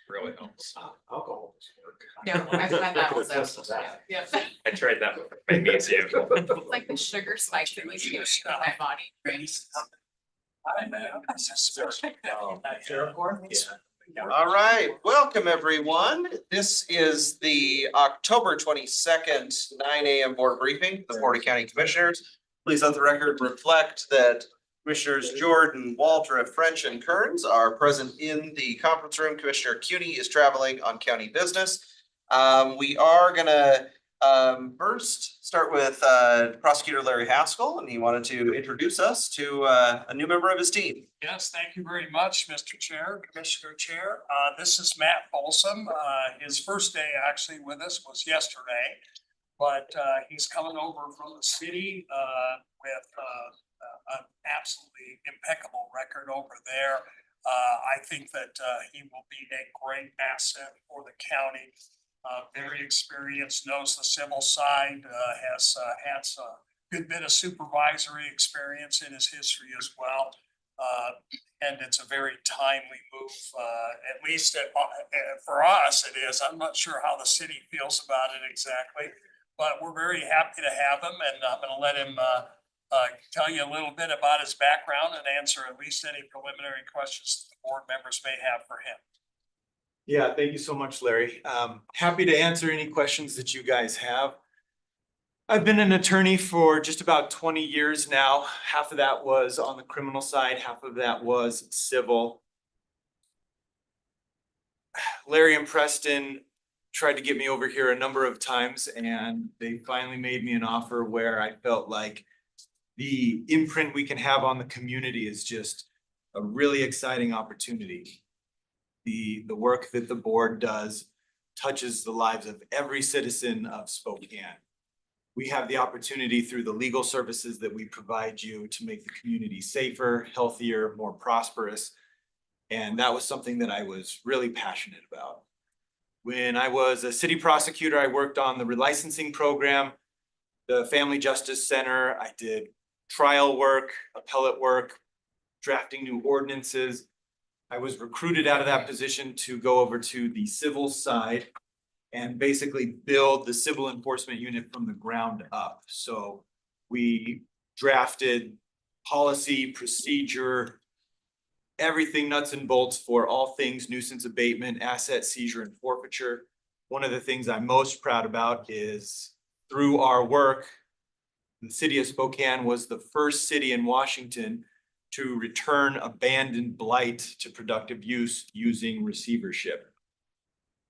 really helps. Alcohol. Yeah, I find that also. Yeah. I tried that with my museum. It's like the sugar spike that was getting in my body. All right, welcome everyone. This is the October 22nd, 9 a.m. board briefing, for the Florida County Commissioners. Please let the record reflect that Commissioners Jordan, Waldrop, French, and Kearns are present in the conference room. Commissioner Cuny is traveling on county business. We are gonna first start with Prosecutor Larry Haskell, and he wanted to introduce us to a new member of his team. Yes, thank you very much, Mr. Chair, Commissioner Chair. This is Matt Folsom. His first day actually with us was yesterday. But he's coming over from the city with an absolutely impeccable record over there. I think that he will be a great asset for the county. Very experienced, knows the civil side, has had a good bit of supervisory experience in his history as well. And it's a very timely move, at least for us it is. I'm not sure how the city feels about it exactly, but we're very happy to have him, and I'm gonna let him tell you a little bit about his background and answer at least any preliminary questions the board members may have for him. Yeah, thank you so much, Larry. Happy to answer any questions that you guys have. I've been an attorney for just about 20 years now. Half of that was on the criminal side, half of that was civil. Larry and Preston tried to get me over here a number of times, and they finally made me an offer where I felt like the imprint we can have on the community is just a really exciting opportunity. The work that the board does touches the lives of every citizen of Spokane. We have the opportunity through the legal services that we provide you to make the community safer, healthier, more prosperous. And that was something that I was really passionate about. When I was a city prosecutor, I worked on the relicensing program, the Family Justice Center. I did trial work, appellate work, drafting new ordinances. I was recruited out of that position to go over to the civil side and basically build the civil enforcement unit from the ground up. So we drafted policy, procedure, everything nuts and bolts for all things nuisance abatement, asset seizure, and forfeiture. One of the things I'm most proud about is through our work, the city of Spokane was the first city in Washington to return abandoned blight to productive use using receivership.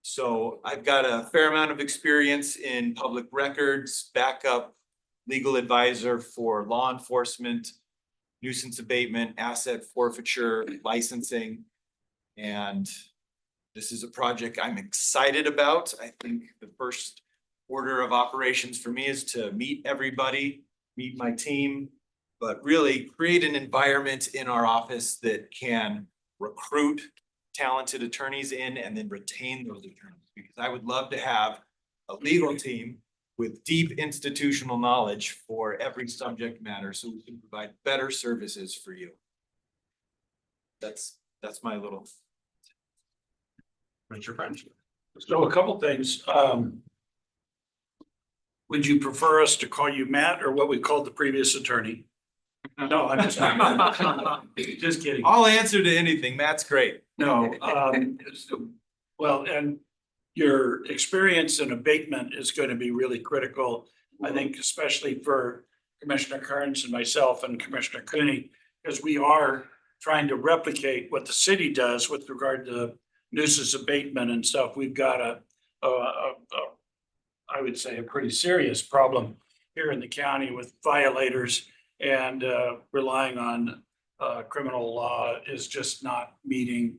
So I've got a fair amount of experience in public records, backup legal advisor for law enforcement, nuisance abatement, asset forfeiture, licensing. And this is a project I'm excited about. I think the first order of operations for me is to meet everybody, meet my team, but really create an environment in our office that can recruit talented attorneys in and then retain those attorneys. Because I would love to have a legal team with deep institutional knowledge for every subject matter so we can provide better services for you. That's my little. Mr. French. So a couple things. Would you prefer us to call you Matt or what we called the previous attorney? No, I'm just just kidding. I'll answer to anything. Matt's great. No, well, and your experience in abatement is going to be really critical, I think, especially for Commissioner Kearns and myself and Commissioner Cooney, because we are trying to replicate what the city does with regard to nuisance abatement and stuff. We've got I would say, a pretty serious problem here in the county with violators, and relying on criminal law is just not meeting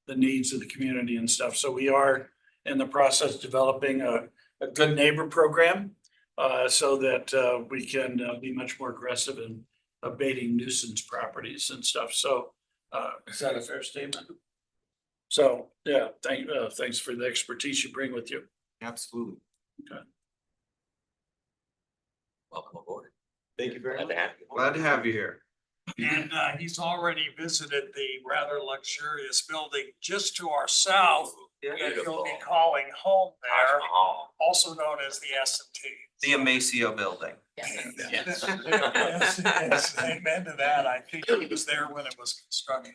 the needs of the community and stuff. So we are in the process of developing a good neighbor program so that we can be much more aggressive in abating nuisance properties and stuff. So is that a fair statement? So yeah, thanks for the expertise you bring with you. Absolutely. Okay. Welcome aboard. Thank you very much. Glad to have you here. And he's already visited the rather luxurious building just to our south that you'll be calling home there, also known as the S&T. The Amacio Building. Yes. Yes, amen to that. I think he was there when it was constructed.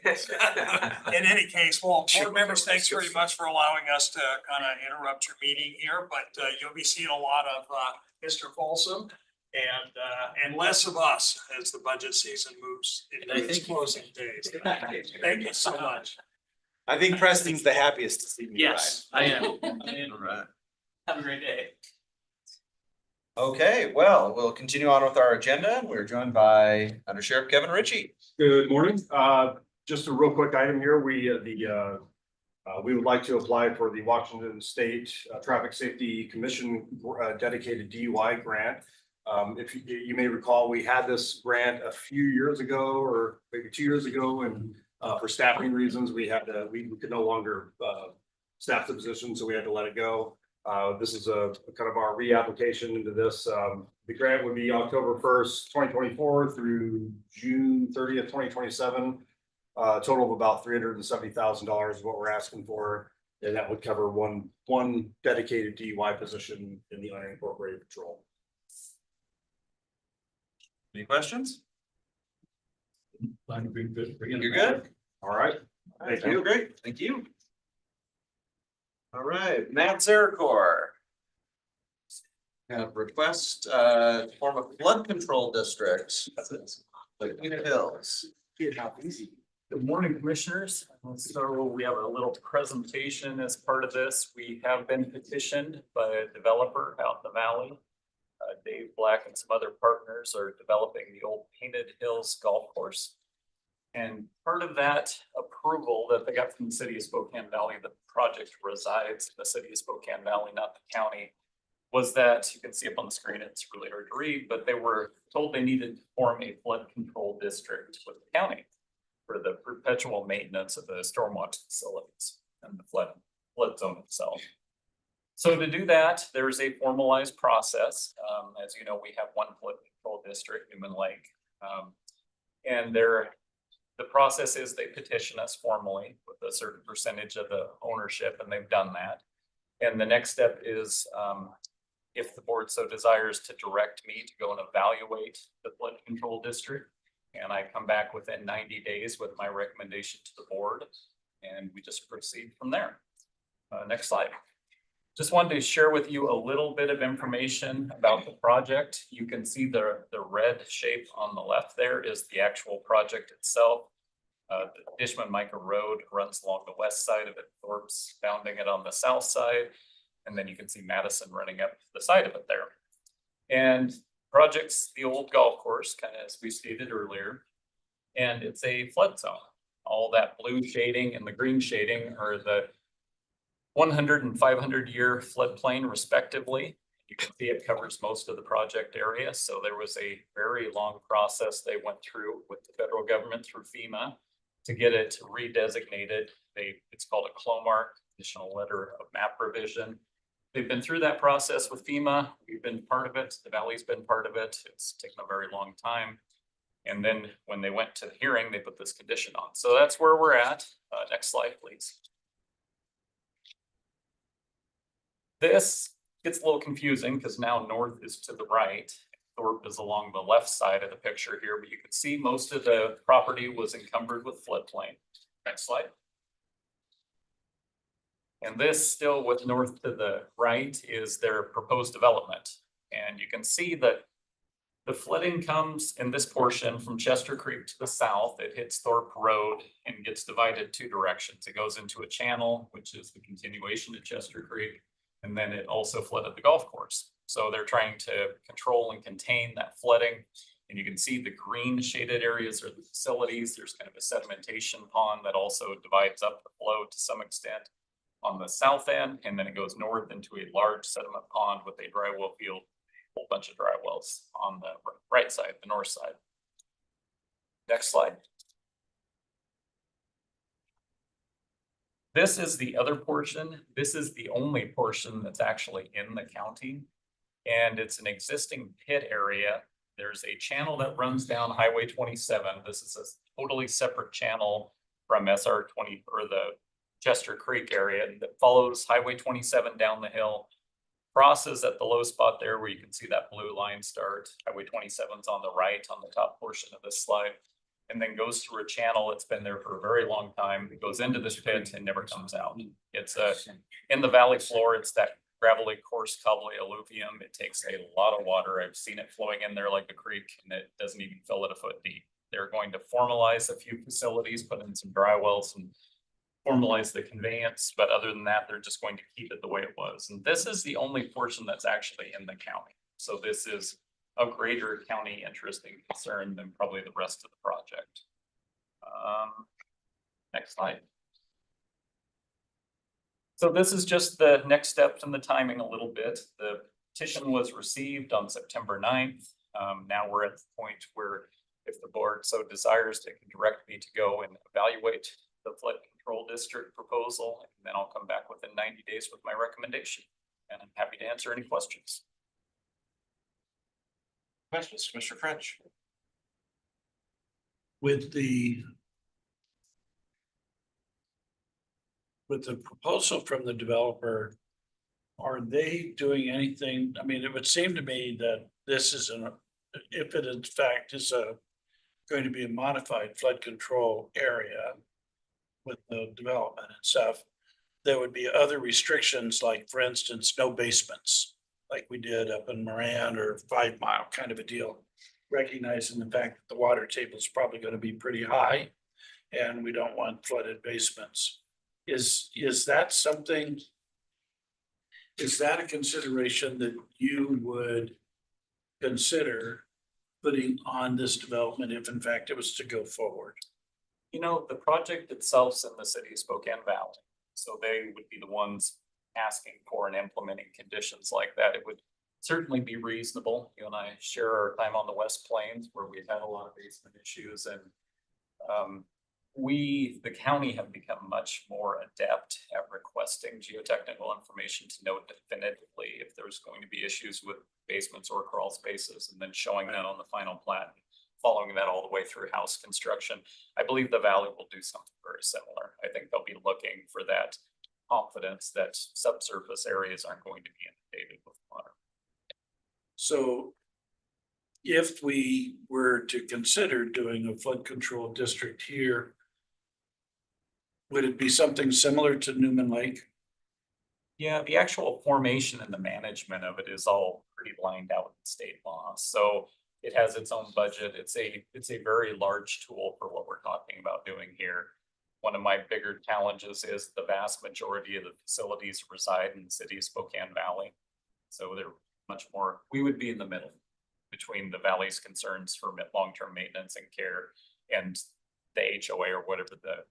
In any case, well, board members, thanks very much for allowing us to kind of interrupt your meeting here, but you'll be seeing a lot of Mr. Folsom and less of us as the budget season moves into its closing days. Thank you so much. I think Preston's the happiest to see me. Yes, I am. All right. Have a great day. Okay, well, we'll continue on with our agenda. We're joined by Under Sheriff Kevin Ritchie. Good morning. Just a real quick item here. We would like to apply for the Washington State Traffic Safety Commission dedicated DUI grant. If you may recall, we had this grant a few years ago, or maybe 2 years ago, and for staffing reasons, we could no longer staff the position, so we had to let it go. This is a kind of our reapplication into this. The grant would be October 1st, 2024 through June 30th, 2027. Total of about $370,000 is what we're asking for. And that would cover one dedicated DUI position in the unincorporated patrol. Any questions? You're You're good? All right. Thank Sounds you. great. Thank you. All right, Matt Zarecor. Have request, form a flood control district. Laguna Hills. Good morning, commissioners. So we have a little presentation as part of this. We have been petitioned by a developer out in the valley. Dave Black and some other partners are developing the old Painted Hills Golf Course. And part of that approval that they got from the city of Spokane Valley, the project resides in the city of Spokane Valley, not the county, was that, you can see up on the screen, it's really hard to read, but they were told they needed to form a flood control district with the county for the perpetual maintenance of the stormwater facilities and the flood zone itself. So to do that, there's a formalized process. As you know, we have one flood control district, Newman Lake. And the process is they petition us formally with a certain percentage of the ownership, and they've done that. And the next step is, if the board so desires, to direct me to go and evaluate the flood control district. And I come back within 90 days with my recommendation to the board, and we just proceed from there. Next slide. Just wanted to share with you a little bit of information about the project. You can see the red shape on the left there is the actual project itself. The Dishman Micah Road runs along the west side of it, Thorpe's bounding it on the south side. And then you can see Madison running up the side of it there. And project's the old golf course, kind of as we stated earlier. And it's a flood zone. All that blue shading and the green shading are the 100 and 500 year floodplain respectively. You can see it covers most of the project area. So there was a very long process they went through with the federal government through FEMA to get it redesignated. It's called a CLOMAR, Conditional Letter of Map Revision. They've been through that process with FEMA. We've been part of it. The valley's been part of it. It's taken a very long time. And then when they went to the hearing, they put this condition on. So that's where we're at. Next slide, please. This gets a little confusing because now north is to the right. Thorpe is along the left side of the picture here, but you can see most of the property was encumbered with floodplain. Next slide. And this still with north to the right is their proposed development. And you can see that the flooding comes in this portion from Chester Creek to the south. It hits Thorpe Road and gets divided two directions. It goes into a channel, which is the continuation to Chester Creek. And then it also flooded the golf course. So they're trying to control and contain that flooding. And you can see the green shaded areas are the facilities. There's kind of a sedimentation pond that also divides up the flow to some extent on the south end. And then it goes north into a large sediment pond with a dry well field, a whole bunch of dry wells on the right side, the north side. Next slide. This is the other portion. This is the only portion that's actually in the county. And it's an existing pit area. There's a channel that runs down Highway 27. This is a totally separate channel from SR 20 or the Chester Creek area that follows Highway 27 down the hill. Crosses at the low spot there where you can see that blue line start. Highway 27's on the right on the top portion of this slide. And then goes through a channel that's been there for a very long time. It goes into this pit and never comes out. It's in the valley floor, it's that gravelly, coarse, cobbly alluvium. It takes a lot of water. I've seen it flowing in there like a creek, and it doesn't even fill it a foot deep. They're going to formalize a few facilities, put in some dry wells and formalize the conveyance, but other than that, they're just going to keep it the way it was. And this is the only portion that's actually in the county. So this is of greater county interest and concern than probably the rest of the project. Next slide. So this is just the next steps in the timing a little bit. The petition was received on September 9th. Now we're at the point where if the board so desires, they can direct me to go and evaluate the flood control district proposal, and then I'll come back within 90 days with my recommendation. And I'm happy to answer any questions. Questions, Commissioner French? With the proposal from the developer, are they doing anything? I mean, it would seem to me that this is if it in fact is going to be a modified flood control area with the development and stuff, there would be other restrictions, like for instance, no basements, like we did up in Moran or 5 Mile kind of a deal, recognizing the fact that the water table is probably going to be pretty high and we don't want flooded basements. Is that something, is that a consideration that you would consider putting on this development if in fact it was to go forward? You know, the project itself's in the city of Spokane Valley, so they would be the ones asking for and implementing conditions like that. It would certainly be reasonable. You and I share our time on the West Plains where we've had a lot of basement issues, and the county have become much more adept at requesting geotechnical information to know definitively if there's going to be issues with basements or crawl spaces, and then showing that on the final plat, following that all the way through house construction. I believe the valley will do something very similar. I think they'll be looking for that confidence that subsurface areas aren't going to be inundated with water. So if we were to consider doing a flood control district here, would it be something similar to Newman Lake? Yeah, the actual formation and the management of it is all pretty lined out in state law. So it has its own budget. It's a very large tool for what we're talking about doing here. One of my bigger challenges is the vast majority of the facilities reside in the city of Spokane Valley. So they're much more, we would be in the middle between the valley's concerns for long-term maintenance and care and the HOA or whatever the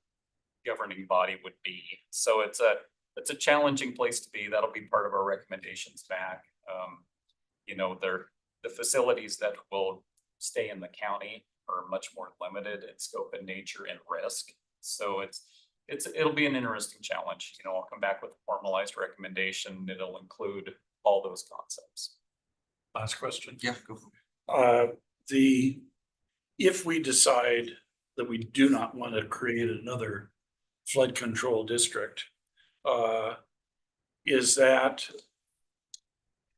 governing body would be. So it's a challenging place to be. That'll be part of our recommendations back. You know, the facilities that will stay in the county are much more limited in scope and nature and risk. So it'll be an interesting challenge. You know, I'll come back with a formalized recommendation. It'll include all those concepts. Last question. Yeah, go for it. If we decide that we do not want to create another flood control district,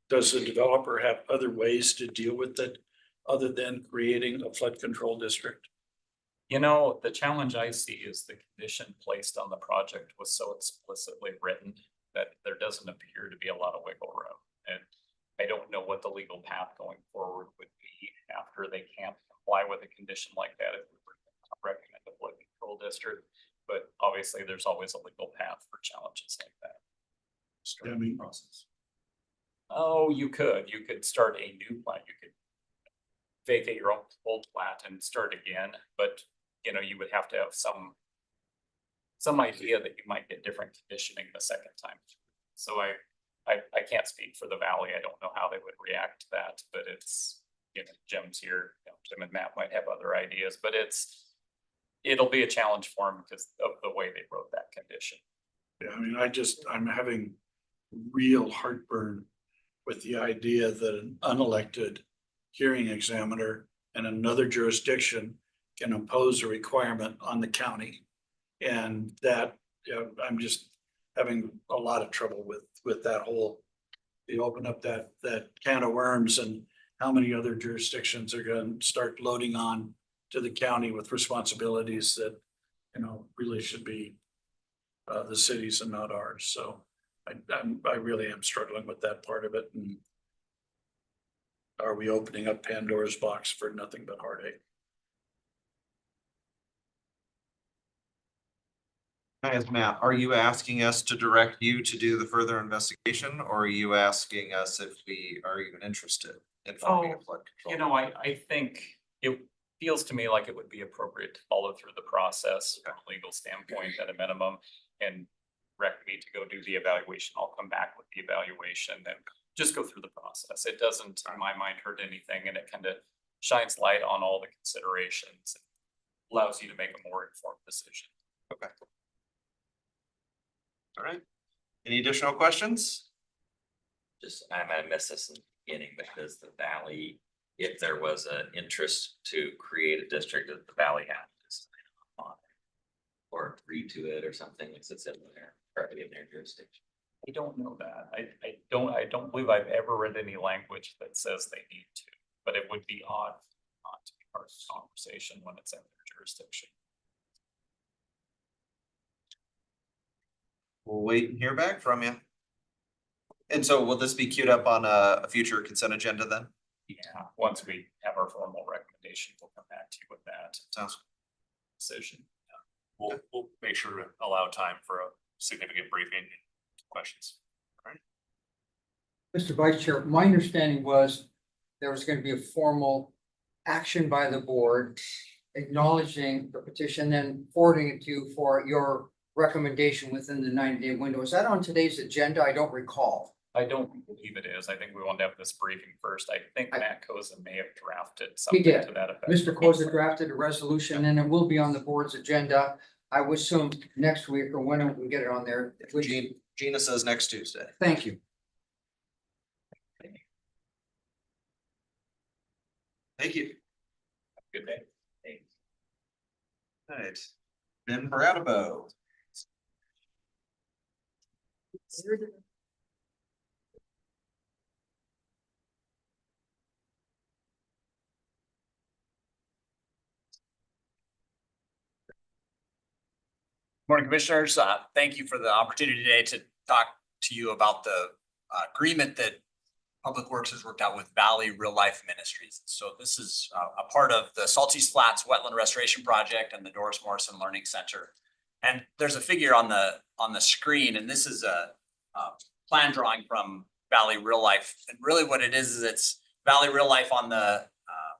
does the developer have other ways to deal with it other than creating a flood control district? You know, the challenge I see is the condition placed on the project was so explicitly written that there doesn't appear to be a lot of wiggle room. And I don't know what the legal path going forward would be after they can't comply with a condition like that if we were to recommend a flood control district. But obviously, there's always a legal path for challenges like that. I mean, Process. Oh, you could start a new plat. You could vacate your old plat and start again, but you know, you would have to have some idea that you might get different conditioning the second time. So I can't speak for the valley. I don't know how they would react to that, but it's, you know, Jim's here, you know, Jim and Matt might have other ideas, but it'll be a challenge for them because of the way they wrote that condition. yeah, I mean, I'm having real heartburn with the idea that an unelected hearing examiner in another jurisdiction can impose a requirement on the county. And that yeah, I'm just having a lot of trouble with that whole. You open up that can of worms and how many other jurisdictions are gonna start loading on to the county with responsibilities that, really should be the cities and not ours. So I really am struggling with that part of it. And are we opening up Pandora's box for nothing but heartache? Guys, Matt, are you asking us to direct you to do the further investigation, or are you asking us if we are even interested in forming a flood control? I think it feels to me like it would be appropriate to follow through the process from a legal standpoint at a minimum and direct me to go do the evaluation. I'll come back with the evaluation and just go through the process. It doesn't, in my mind, hurt anything, and it kind of shines light on all the considerations and allows you to make a more informed decision. Okay. All right. Any additional questions? I might have missed this in the beginning, but does the valley, if there was an interest to create a district that the valley had to sign on it, or agree to it or something that sits in there, already in their jurisdiction? I don't know that. I don't believe I've ever read any language that says they need to, but it would be odd not to be part of the conversation when it's in their jurisdiction. We'll wait and hear back from you. And so will this be queued up on a future consent agenda then? Yeah, once we have our formal recommendation, we'll come back to you with that Sounds, decision. We'll make sure to allow time for a significant briefing and questions. Mr. Vice Chair, my understanding was there was going to be a formal action by the board acknowledging the petition, then forwarding it to you for your recommendation within the 90-day window. Is that on today's agenda? I don't recall. I don't believe it is. I think we want to have this briefing first. I think Matt Koza may have drafted He something did. to that effect. Mr. Koza drafted a resolution and it will be on the board's agenda. I would assume next week or when we get it on there. Gina says next Tuesday. Thank you. Thank you. Good day. All right. Ben Bradabo. Morning, Commissioners. Thank you for the opportunity today to talk to you about the agreement that Public Works has worked out with Valley Real Life Ministries. So this is a part of the Salties Flats Wetland Restoration Project and the Doris Morrison Learning Center. And there's a figure on the screen, and this is a plan drawing from Valley Real Life. And really what it is it's Valley Real Life on the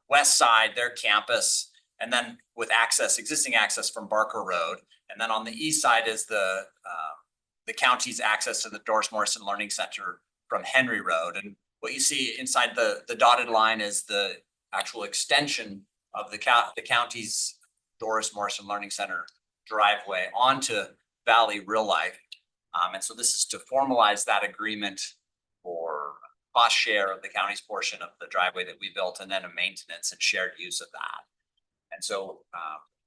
west side, their campus, and then with existing access from Barker Road. And then on the east side is the county's access to the Doris Morrison Learning Center from Henry Road. And what you see inside the dotted line is the actual extension of the county's Doris Morrison Learning Center driveway onto Valley Real Life. And so this is to formalize that agreement for cost share of the county's portion of the driveway that we built, and then a maintenance and shared use of that. And so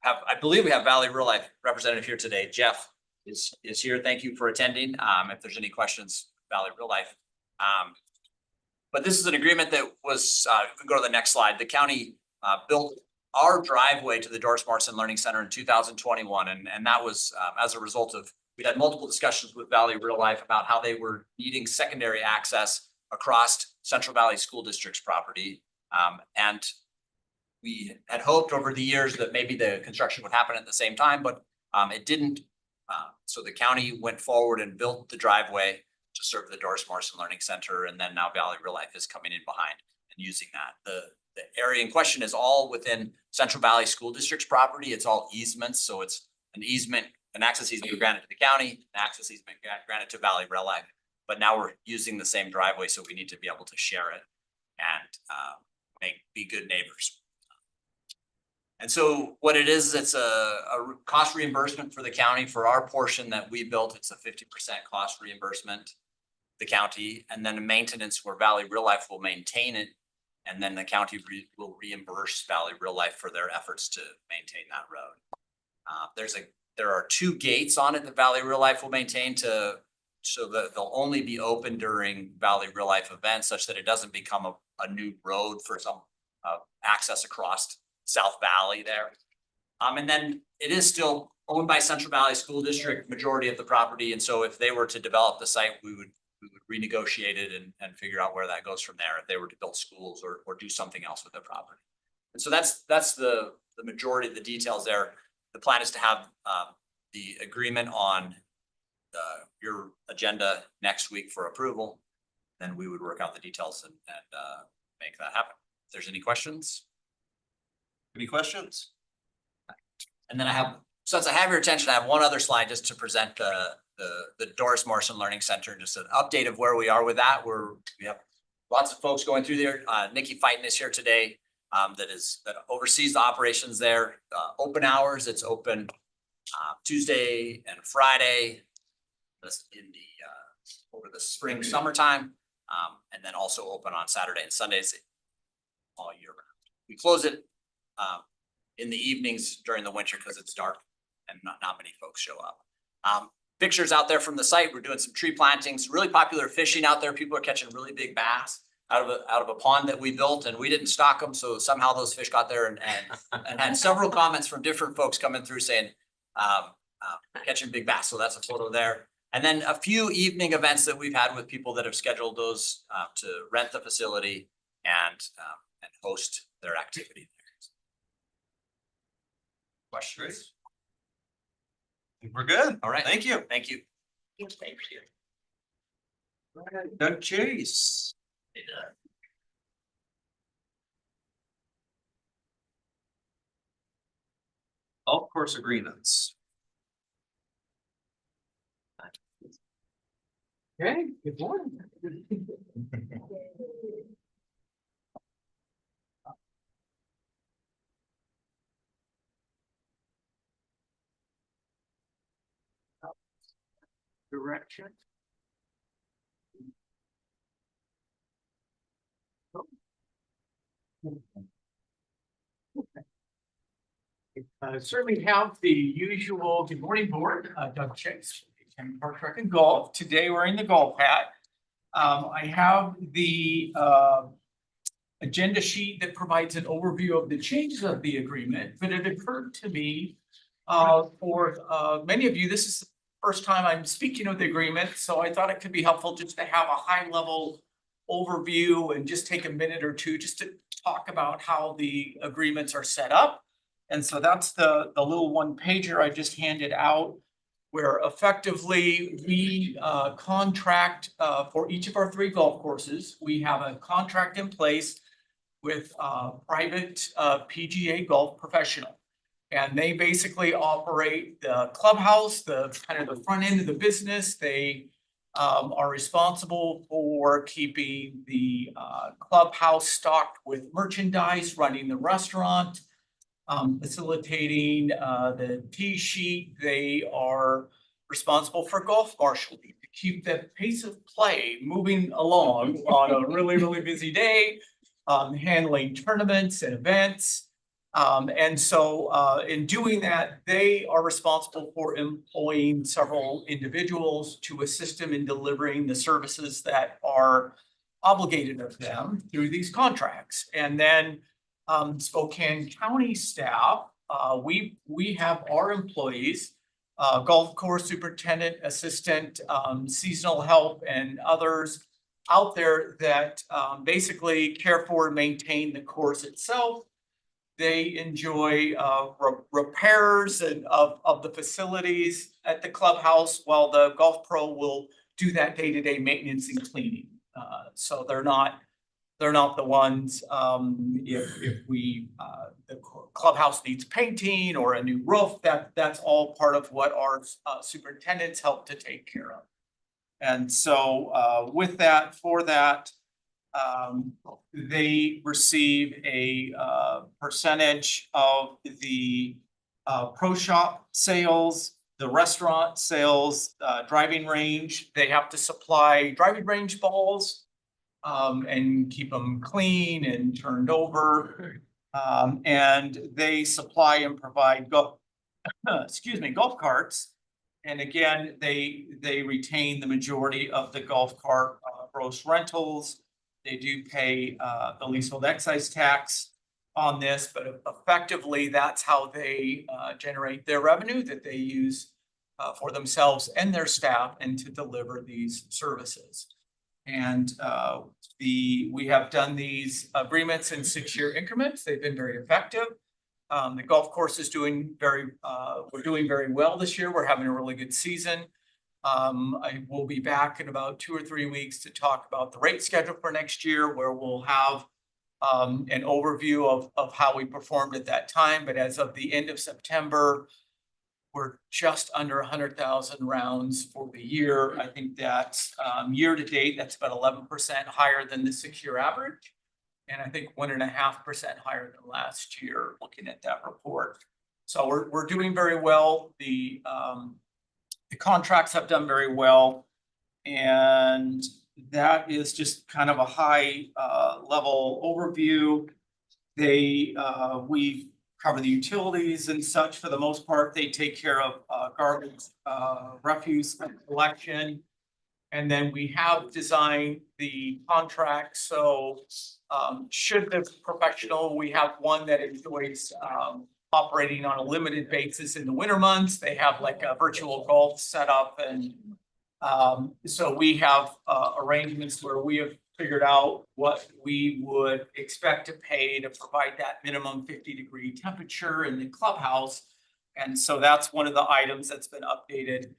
I believe we have Valley Real Life representative here today. Jeff is here. Thank you for attending. If there's any questions, Valley Real Life. But this is an agreement that was, if we go to the next slide, the county built our driveway to the Doris Morrison Learning Center in 2021. And that was as a result of, we had multiple discussions with Valley Real Life about how they were needing secondary access across Central Valley School District's property. And we had hoped over the years that maybe the construction would happen at the same time, but it didn't. So the county went forward and built the driveway to serve the Doris Morrison Learning Center. And then now Valley Real Life is coming in behind and using that. The area in question is all within Central Valley School District's property. It's all easements. So it's an easement, an access easement granted to the county, an access easement granted to Valley Real Life. But now we're using the same driveway, so we need to be able to share it and be good neighbors. And so what it is, it's a cost reimbursement for the county for our portion that we built. It's a 50% cost reimbursement, the county, and then a maintenance where Valley Real Life will maintain it. And then the county will reimburse Valley Real Life for their efforts to maintain that road. there are 2 gates on it that Valley Real Life will maintain so that they'll only be open during Valley Real Life events such that it doesn't become a new road for some access across South Valley there. And then it is still owned by Central Valley School District, majority of the property. And so if they were to develop the site, we would renegotiate it and figure out where that goes from there, if they were to build schools or do something else with the property. And so that's the majority of the details there. The plan is to have the agreement on your agenda next week for approval. Then we would work out the details and make that happen. If there's any questions. Any questions? And then since I have your attention, I have one other slide just to present the Doris Morrison Learning Center, just an update of where we are with that. We have lots of folks going through there. Nikki Fighton is here today, that oversees the operations there. Open hours, it's open Tuesday and Friday. That's in over the spring, summertime, and then also open on Saturday and Sundays all year round. We close it in the evenings during the winter because it's dark and not many folks show up. Pictures out there from the site. We're doing some tree plantings, really popular fishing out there. People are catching really big bass out of a pond that we built, and we didn't stock them. So somehow those fish got there and had several comments from different folks coming through saying catching big bass. So that's a photo there. And then a few evening events that we've had with people that have scheduled those to rent the facility and host their activity there. Questions? We're good. All right. Thank you. Thank you. Thank you. Doug Chase. Golf course agreements. Okay, good morning. Direction. Certainly have the usual good morning board, Doug Chase, Park Rec and Golf. Today we're in the golf hat. I have the agenda sheet that provides an overview of the changes of the agreement, but it occurred to me for many of you, this is the first time I'm speaking of the agreement, so I thought it could be helpful just to have a high level overview and just take a minute or two just to talk about how the agreements are set up. And so that's the little one pager I just handed out, where effectively we contract for each of our 3 golf courses. We have a contract in place with private PGA golf professional. And they basically operate the clubhouse, the kind of the front end of the business. They are responsible for keeping the clubhouse stocked with merchandise, running the restaurant, facilitating the tee sheet. They are responsible for golf marshaling to keep the pace of play moving along on a really, really busy day, handling tournaments and events. And so in doing that, they are responsible for employing several individuals to assist them in delivering the services that are obligated of them through these contracts. And then Spokane County staff, we have our employees, golf course superintendent, assistant, seasonal help, and others out there that basically care for and maintain the course itself. They enjoy repairs of the facilities at the clubhouse, while the golf pro will do that day-to-day maintenance and cleaning. So they're not the ones, if the clubhouse needs painting or a new roof, that's all part of what our superintendents help to take care of. And so with that, for that, they receive a percentage of the pro shop sales, the restaurant sales, driving range. They have to supply driving range balls and keep them clean and turned over. And they supply and provide excuse me, golf carts. And again, they retain the majority of the golf cart gross rentals. They do pay the leasehold excise tax on this, but effectively, that's how they generate their revenue that they use for themselves and their staff and to deliver these services. And we have done these agreements in 6-year increments. They've been very effective. The golf course is doing we're doing very well this year. We're having a really good season. I will be back in about 2 or 3 weeks to talk about the rate schedule for next year, where we'll have an overview of how we performed at that time. But as of the end of September, we're just under 100,000 rounds for the year. I think that year to date, that's about 11% higher than the 6-year average. And I think 1.5% higher than last year, looking at that report. So we're doing very well. The contracts have done very well. And that is just kind of a high level overview. We cover the utilities and such for the most part. They take care of garbage, refuse collection. And then we have designed the contract. So should the professional, we have one that enjoys operating on a limited basis in the winter months. They have like a virtual golf setup. And so we have arrangements where we have figured out what we would expect to pay to provide that minimum 50-degree temperature in the clubhouse. And so that's one of the items that's been updated.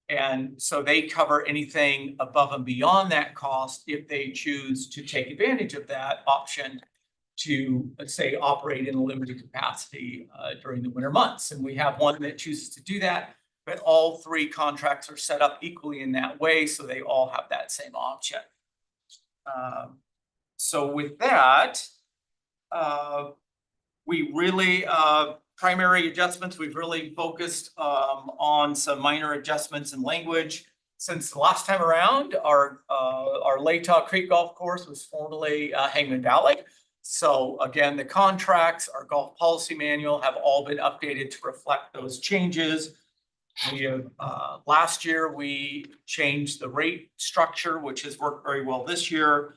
And so they cover anything above and beyond that cost if they choose to take advantage of that option to, let's say, operate in a limited capacity during the winter months. And we have one that chooses to do that, but all 3 contracts are set up equally in that way, so they all have that same option. So with that, we really primary adjustments, we've really focused on some minor adjustments in language. Since the last time around, our Latah Creek Golf Course was formerly Hangman Valley. So again, the contracts, our golf policy manual have all been updated to reflect those changes. We have last year, we changed the rate structure, which has worked very well this year.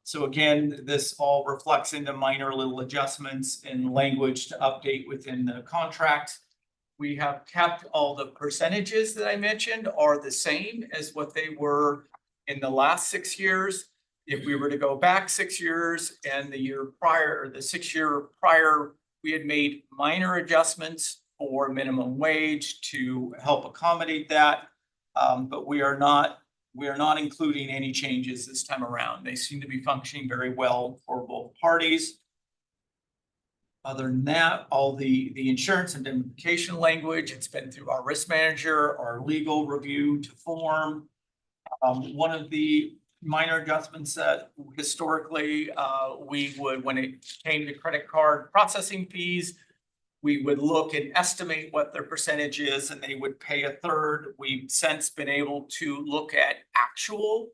So again, this all reflects into minor little adjustments in language to update within the contract. We have kept all the percentages that I mentioned are the same as what they were in the last 6 years. If we were to go back 6 years and the year prior, or the 6-year prior, we had made minor adjustments for minimum wage to help accommodate that. But we are not including any changes this time around. They seem to be functioning very well for both parties. Other than that, all the insurance indemnification language, it's been through our risk manager, our legal review to form. One of the minor adjustments that historically we would, when it came to credit card processing fees, we would look and estimate what their percentage is and they would pay 1/3. We've since been able to look at actual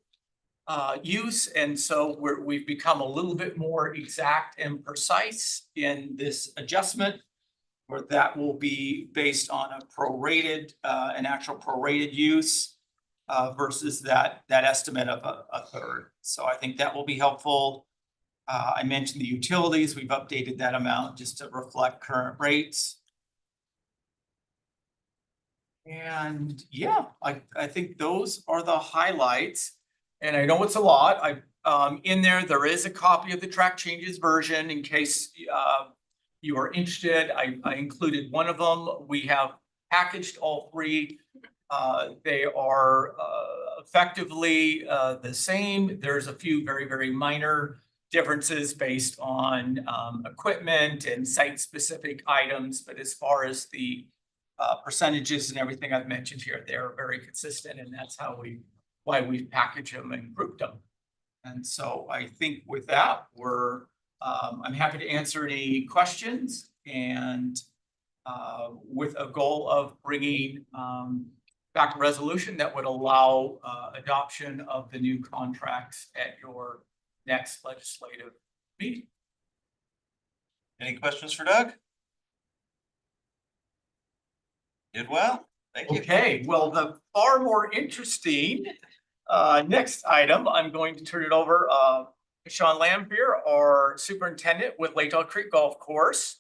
use. And so we've become a little bit more exact and precise in this adjustment, where that will be based on a prorated, an actual prorated use versus that estimate of 1/3. So I think that will be helpful. I mentioned the utilities. We've updated that amount just to reflect current rates. And yeah, I think those are the highlights. And I know it's a lot. In there is a copy of the track changes version in case you are interested. I included one of them. We have packaged all 3. They are effectively the same. There's a few very, very minor differences based on equipment and site-specific items. But as far as the percentages and everything I've mentioned here, they're very consistent, and that's why we've packaged them and grouped them. And so I think with that, I'm happy to answer any questions, and with a goal of bringing back a resolution that would allow adoption of the new contracts at your next legislative meeting. Any questions for Doug? Did well. Thank you. Okay, well, the far more interesting next item, I'm going to turn it over to Sean Lampier, our superintendent with Latah Creek Golf Course.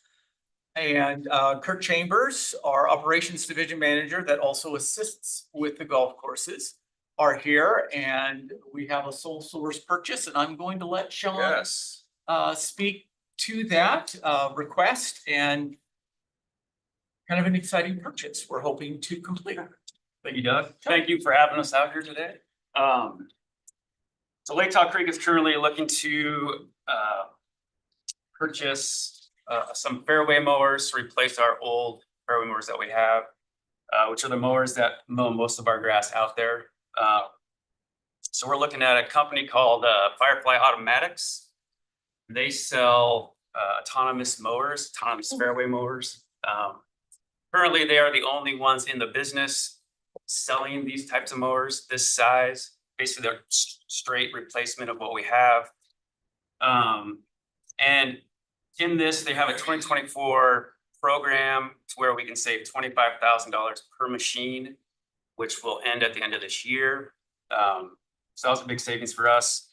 And Kurt Chambers, our operations division manager that also assists with the golf courses, are here, and we have a sole source purchase, and I'm going to let Sean Yes. speak to that request and kind of an exciting purchase we're hoping to complete. Thank you, Doug. Thank you for having us out here today. So Latah Creek is currently looking to purchase some fairway mowers to replace our old fairway mowers that we have, which are the mowers that mow most of our grass out there. So we're looking at a company called Firefly Automatics. They sell autonomous mowers, autonomous fairway mowers. Currently, they are the only ones in the business selling these types of mowers this size. Basically, they're straight replacement of what we have. And in this, they have a 2024 program to where we can save $25,000 per machine, which will end at the end of this year. So that was a big savings for us.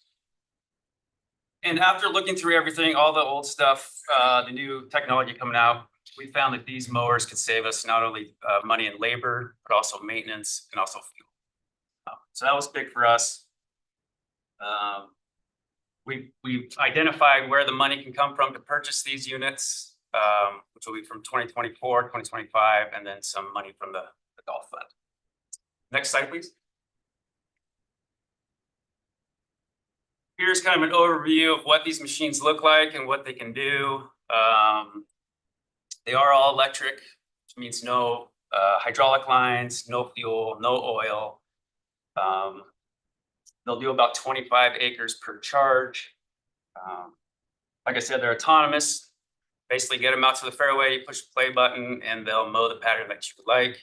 And after looking through everything, all the old stuff, the new technology coming out, we found that these mowers could save us not only money and labor, but also maintenance and also fuel. So that was big for us. We've identified where the money can come from to purchase these units, which will be from 2024, 2025, and then some money from the golf fund. Next slide, please. Here's kind of an overview of what these machines look like and what they can do. They are all electric, which means no hydraulic lines, no fuel, no oil. They'll do about 25 acres per charge. Like I said, they're autonomous. Basically get them out to the fairway, you push the play button, and they'll mow the pattern that you like.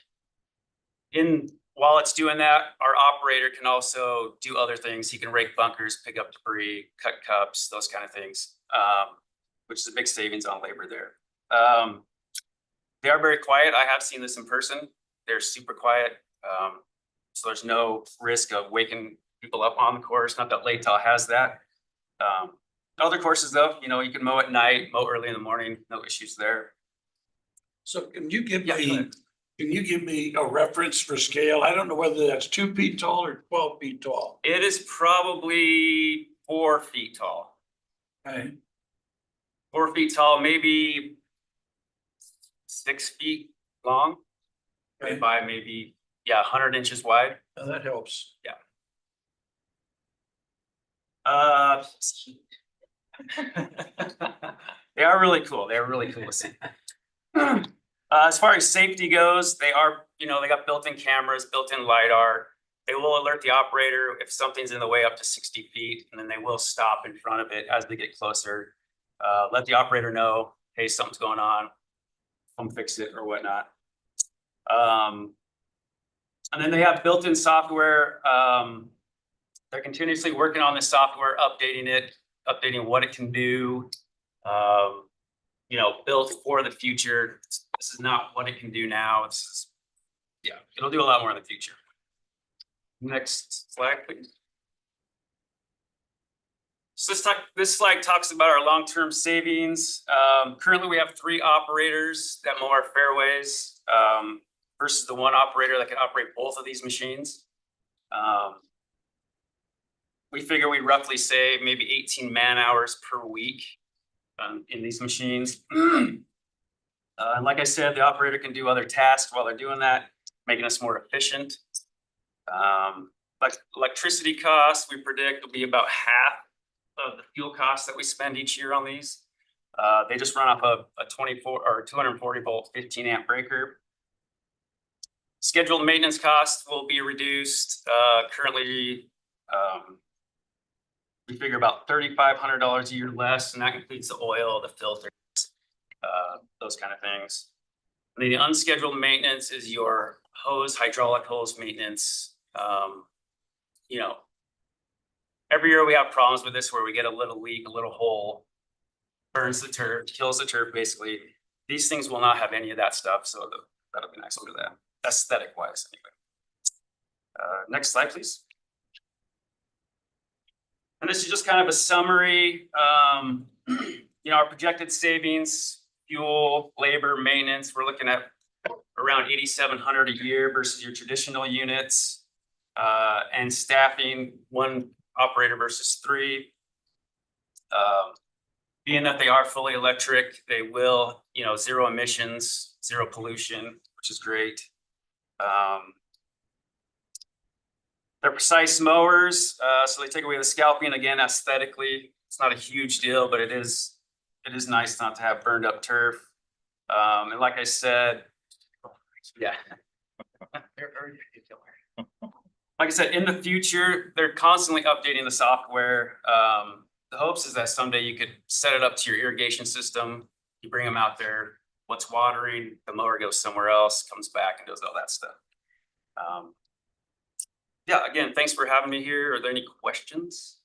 While it's doing that, our operator can also do other things. He can rake bunkers, pick up debris, cut cups, those kind of things, which is a big savings on labor there. They are very quiet. I have seen this in person. They're super quiet. So there's no risk of waking people up on the course. Not that Latah has that. Other courses though, you know, you can mow at night, mow early in the morning, no issues there. So can you give Yeah, go me, ahead. can you give me a reference for scale? I don't know whether that's 2 feet tall or 12 feet tall. It is probably 4 feet tall. Okay. 4 feet tall, maybe 6 feet long. Okay. By maybe, 100 inches wide. Now that helps. They are really cool. They're really cool to see. As far as safety goes, they are, they got built-in cameras, built-in LiDAR. They will alert the operator if something's in the way up to 60 feet, and then they will stop in front of it as they get closer. Let the operator know, hey, something's going on, come fix it or whatnot. And then they have built-in software. They're continuously working on this software, updating it, updating what it can do. Built for the future. This is not what it can do now. It'll do a lot more in the future. Next slide, please. So this slide talks about our long-term savings. Currently, we have 3 operators that mow our fairways versus the 1 operator that can operate both of these machines. We figure we roughly save maybe 18 man hours per week in these machines. And like I said, the operator can do other tasks while they're doing that, making us more efficient. Like electricity costs, we predict will be about half of the fuel costs that we spend each year on these. They just run off a 24 or 240 volt 15 amp breaker. Scheduled maintenance costs will be reduced. Currently, we figure about $3,500 a year less, and that includes the oil, the filters, those kind of things. And the unscheduled maintenance is your hydraulic hose maintenance. Every year we have problems with this where we get a little leak, a little hole, burns the turf, kills the turf basically. These things will not have any of that stuff, so that'll be nice under that. aesthetic wise anyway. Next slide, please. And this is just kind of a summary, our projected savings, fuel, labor, maintenance, we're looking at around 8,700 a year versus your traditional units. And staffing, 1 operator versus 3. Being that they are fully electric, they will, 0 emissions, 0 pollution, which is great. They're precise mowers, so they take away the scalping. Again, aesthetically, it's not a huge deal, but it is nice not to have burned up turf. And like I said, yeah. Like I said, in the future, they're constantly updating the software. The hopes is that someday you could set it up to your irrigation system. You bring them out there, what's watering, the mower goes somewhere else, comes back and does all that stuff. Yeah, again, thanks for having me here. Are there any questions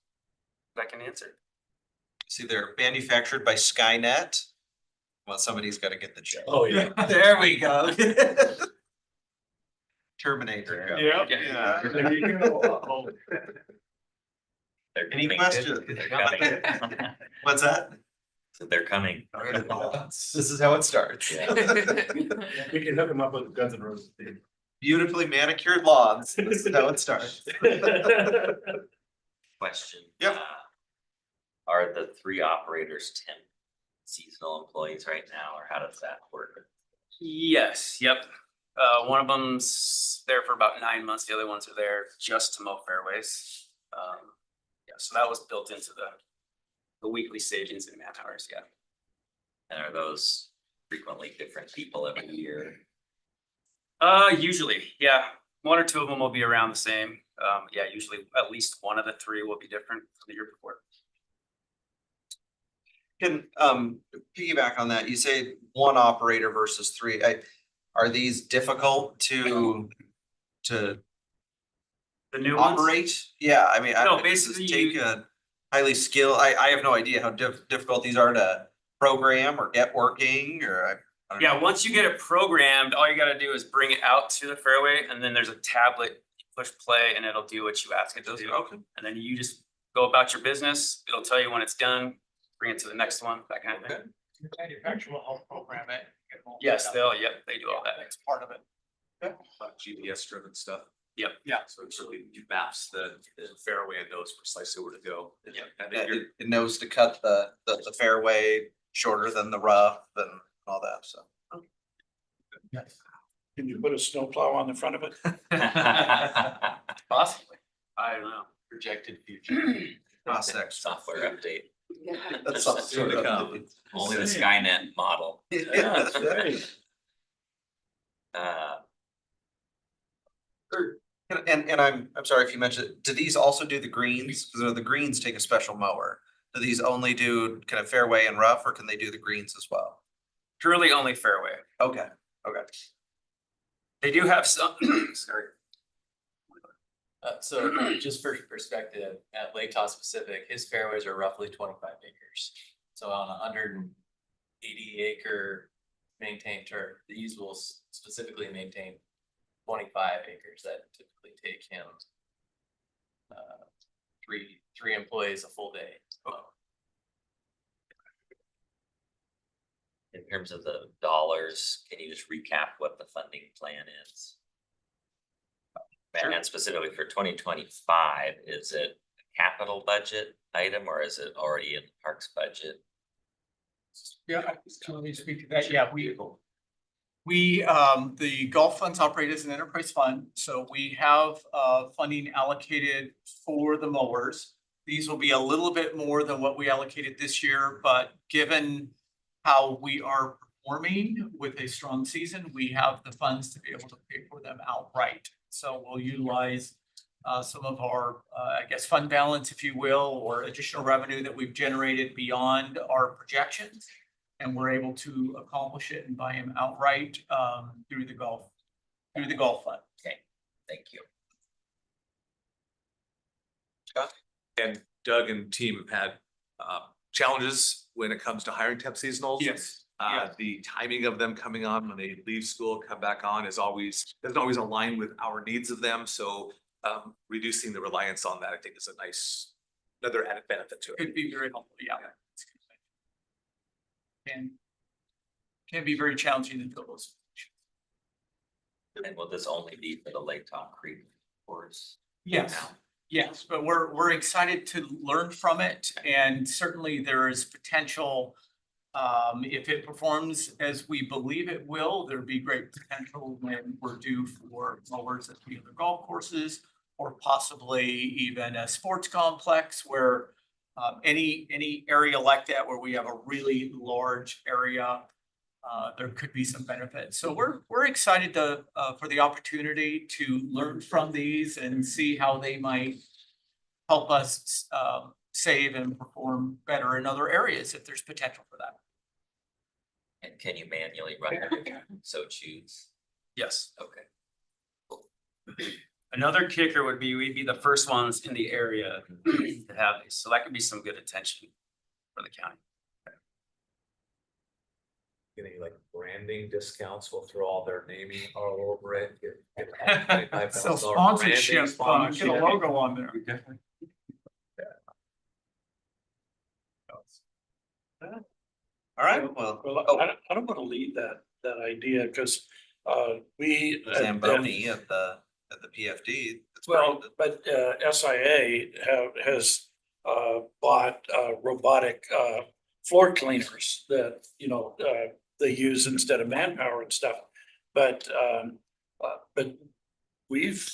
that I can answer? See, they're manufactured by Skynet. Well, somebody's got to get the joke. Oh, yeah. There we go. Terminator. Yeah. There you go. They're Any coming. questions? They're coming. What's that? So they're coming. This is how it starts. Yeah. We can hook them up with Guns N' Roses. Beautifully manicured lawns. This is how it starts. Question. Yep. Are the 3 operators temp seasonal employees right now, or how does that work? Yes, yep. One of them's there for about 9 months. The other ones are there just to mow fairways. Yeah, so that was built into the weekly savings in man hours, yeah. And are those frequently different people every year? Usually, yeah. 1 or 2 of them will be around the same. Yeah, usually at least one of the 3 will be different from the year before. Can piggyback on that, you say 1 operator versus 3. Are these difficult to The new ones? operate? Yeah, I mean, No, does basically it take you- a highly skilled, I have no idea how difficult these are to program or get working or. I don't Yeah, know. once you get it programmed, all you gotta do is bring it out to the fairway and then there's a tablet, you push play and it'll do what you ask it to do. Okay. And then you just go about your business. It'll tell you when it's done, bring it to the next one, that kind of thing. Manufacturer will help program it. Yes, they do all that. That's part of it. GPS driven stuff. Yep. Yeah. So it really maps the fairway and knows precisely where to go. Yep. And Yeah, then you're, it knows to cut the fairway shorter than the rough and all that, so. Can you put a snowplow on the front of it? Possibly. I don't know. Projected future. Prospects. Software update, That's something Soon to sort of- come. only the Skynet model. Yeah, that's right. And I'm sorry if you mentioned, do these also do the greens? Because the greens take a special mower. Do these only do kind of fairway and rough, or can they do the greens as well? Truly only fairway. Okay, okay. They do have some, sorry. So just for perspective, at Lake Tahoe specific, his fairways are roughly 25 acres. So on 180 acre maintained turf, these will specifically maintain 25 acres that typically take him three employees a full day. In terms of the dollars, can you just recap what the funding plan is? Sure. And specifically for 2025, is it a capital budget item or is it already in the parks budget? Yeah, let me speak to that. Yeah, the golf funds operate as an enterprise fund, so we have funding allocated for the mowers. These will be a little bit more than what we allocated this year, but given how we are performing with a strong season, we have the funds to be able to pay for them outright. So we'll utilize some of our, I guess, fund balance, if you will, or additional revenue that we've generated beyond our projections. And we're able to accomplish it and buy him outright through the golf fund. Okay, thank you. and Doug and team have had challenges when it comes to hiring temp seasonals. Yes. The timing of them coming on when they leave school, come back on doesn't always align with our needs of them. So reducing the reliance on that, I think, is another added benefit to it. Could be very helpful, yeah. Can be very challenging to fill those. And will this only be for the Lake Top Creek course? Yes, yes, but we're excited to learn from it, and certainly there is potential. If it performs as we believe it will, there'd be great potential when we're due for mowers at the other golf courses. Or possibly even a sports complex where any area like that where we have a really large area. There could be some benefit. So we're excited for the opportunity to learn from these and see how they might help us save and perform better in other areas if there's potential for that. And can you manually run it, so choose? Yes. Okay. Another kicker would be, we'd be the first ones in the area to have these, so that could be some good attention for the county. Any like branding discounts, we'll throw all their naming all over it. So sponsorship, get a logo on there. All right, well, Well, I don't want to lead that idea because we. Zamboni at the PFD. that's Well, great. but SIA has bought robotic floor cleaners that, they use instead of manpower and stuff. But we've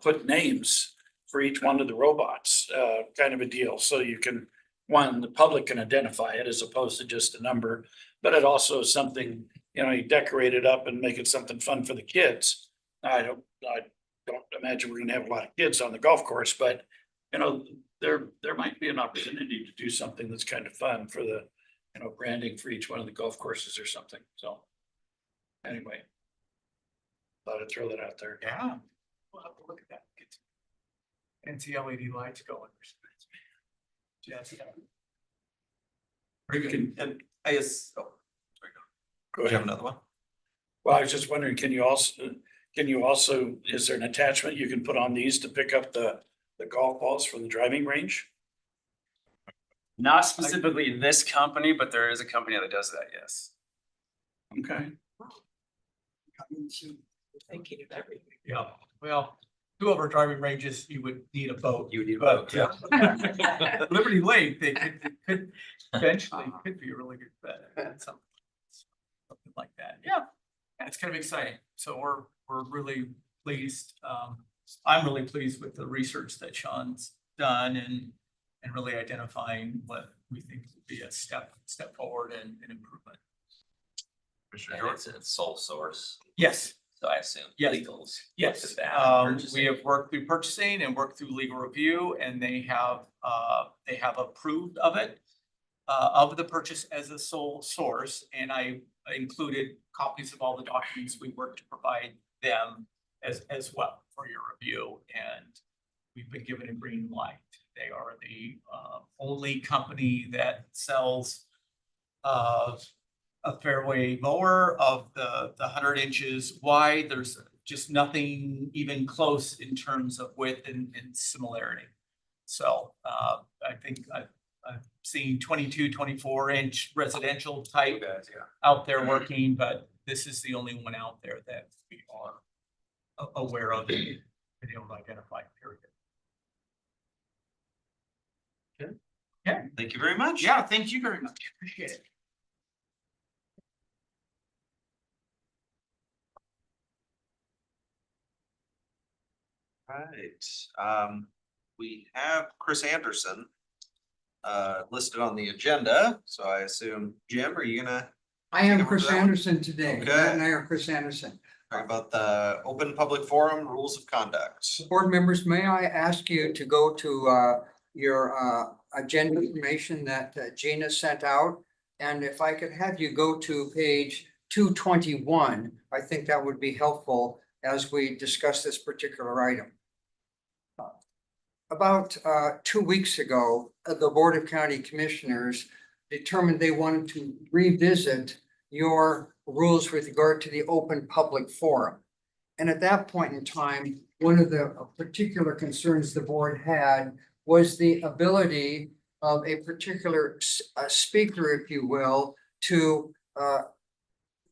put names for each one of the robots, kind of a deal. So you can, the public can identify it as opposed to just a number. But it also is something, you decorate it up and make it something fun for the kids. I don't imagine we're gonna have a lot of kids on the golf course, but there might be an opportunity to do something that's kind of fun for the, branding for each one of the golf courses or something. So anyway, thought I'd throw that out there. Yeah, we'll have to look at that. And see LED lights going. Yes. Very good. And I guess, Go do you have ahead. another one? Well, I was just wondering, can you also, is there an attachment you can put on these to pick up the golf balls from the driving range? Not specifically this company, but there is a company that does that, yes. Okay. Thinking of everything. Yeah, well, two of our driving ranges, you would need a boat. You would need a But boat, yeah. Liberty Lake, they could eventually could be a really good bet. Something like that. Yeah, it's kind of exciting. So we're really pleased. I'm really pleased with the research that Sean's done and really identifying what we think would be a step forward and an improvement. And it's sole source. Yes. So I assume Yes. legals. Yes, looked at that and we purchasing. have worked through purchasing and worked through legal review, and they have approved of it. Of the purchase as a sole source, and I included copies of all the documents we worked to provide them as well for your review, and we've been given a green light. They are the only company that sells a fairway mower of the 100 inches wide. There's just nothing even close in terms of width and similarity. So I think I've seen 22, 24 inch residential type out there working, but this is the only one out there that we are aware of and been able to identify, period. Okay. Thank you very much. Yeah, thank you very much. Appreciate it. Right, we have Chris Anderson listed on the agenda, so I assume, Jim, are you gonna I Take am over Chris for that one? Anderson today. Okay. Matt and I are Chris Anderson. talk about the open public forum rules of conduct? Board members, may I ask you to go to your agenda information that Gina sent out? And if I could have you go to page 221, I think that would be helpful as we discuss this particular item. About 2 weeks ago, the Board of County Commissioners determined they wanted to revisit your rules with regard to the open public forum. And at that point in time, one of the particular concerns the board had was the ability of a particular speaker, if you will, to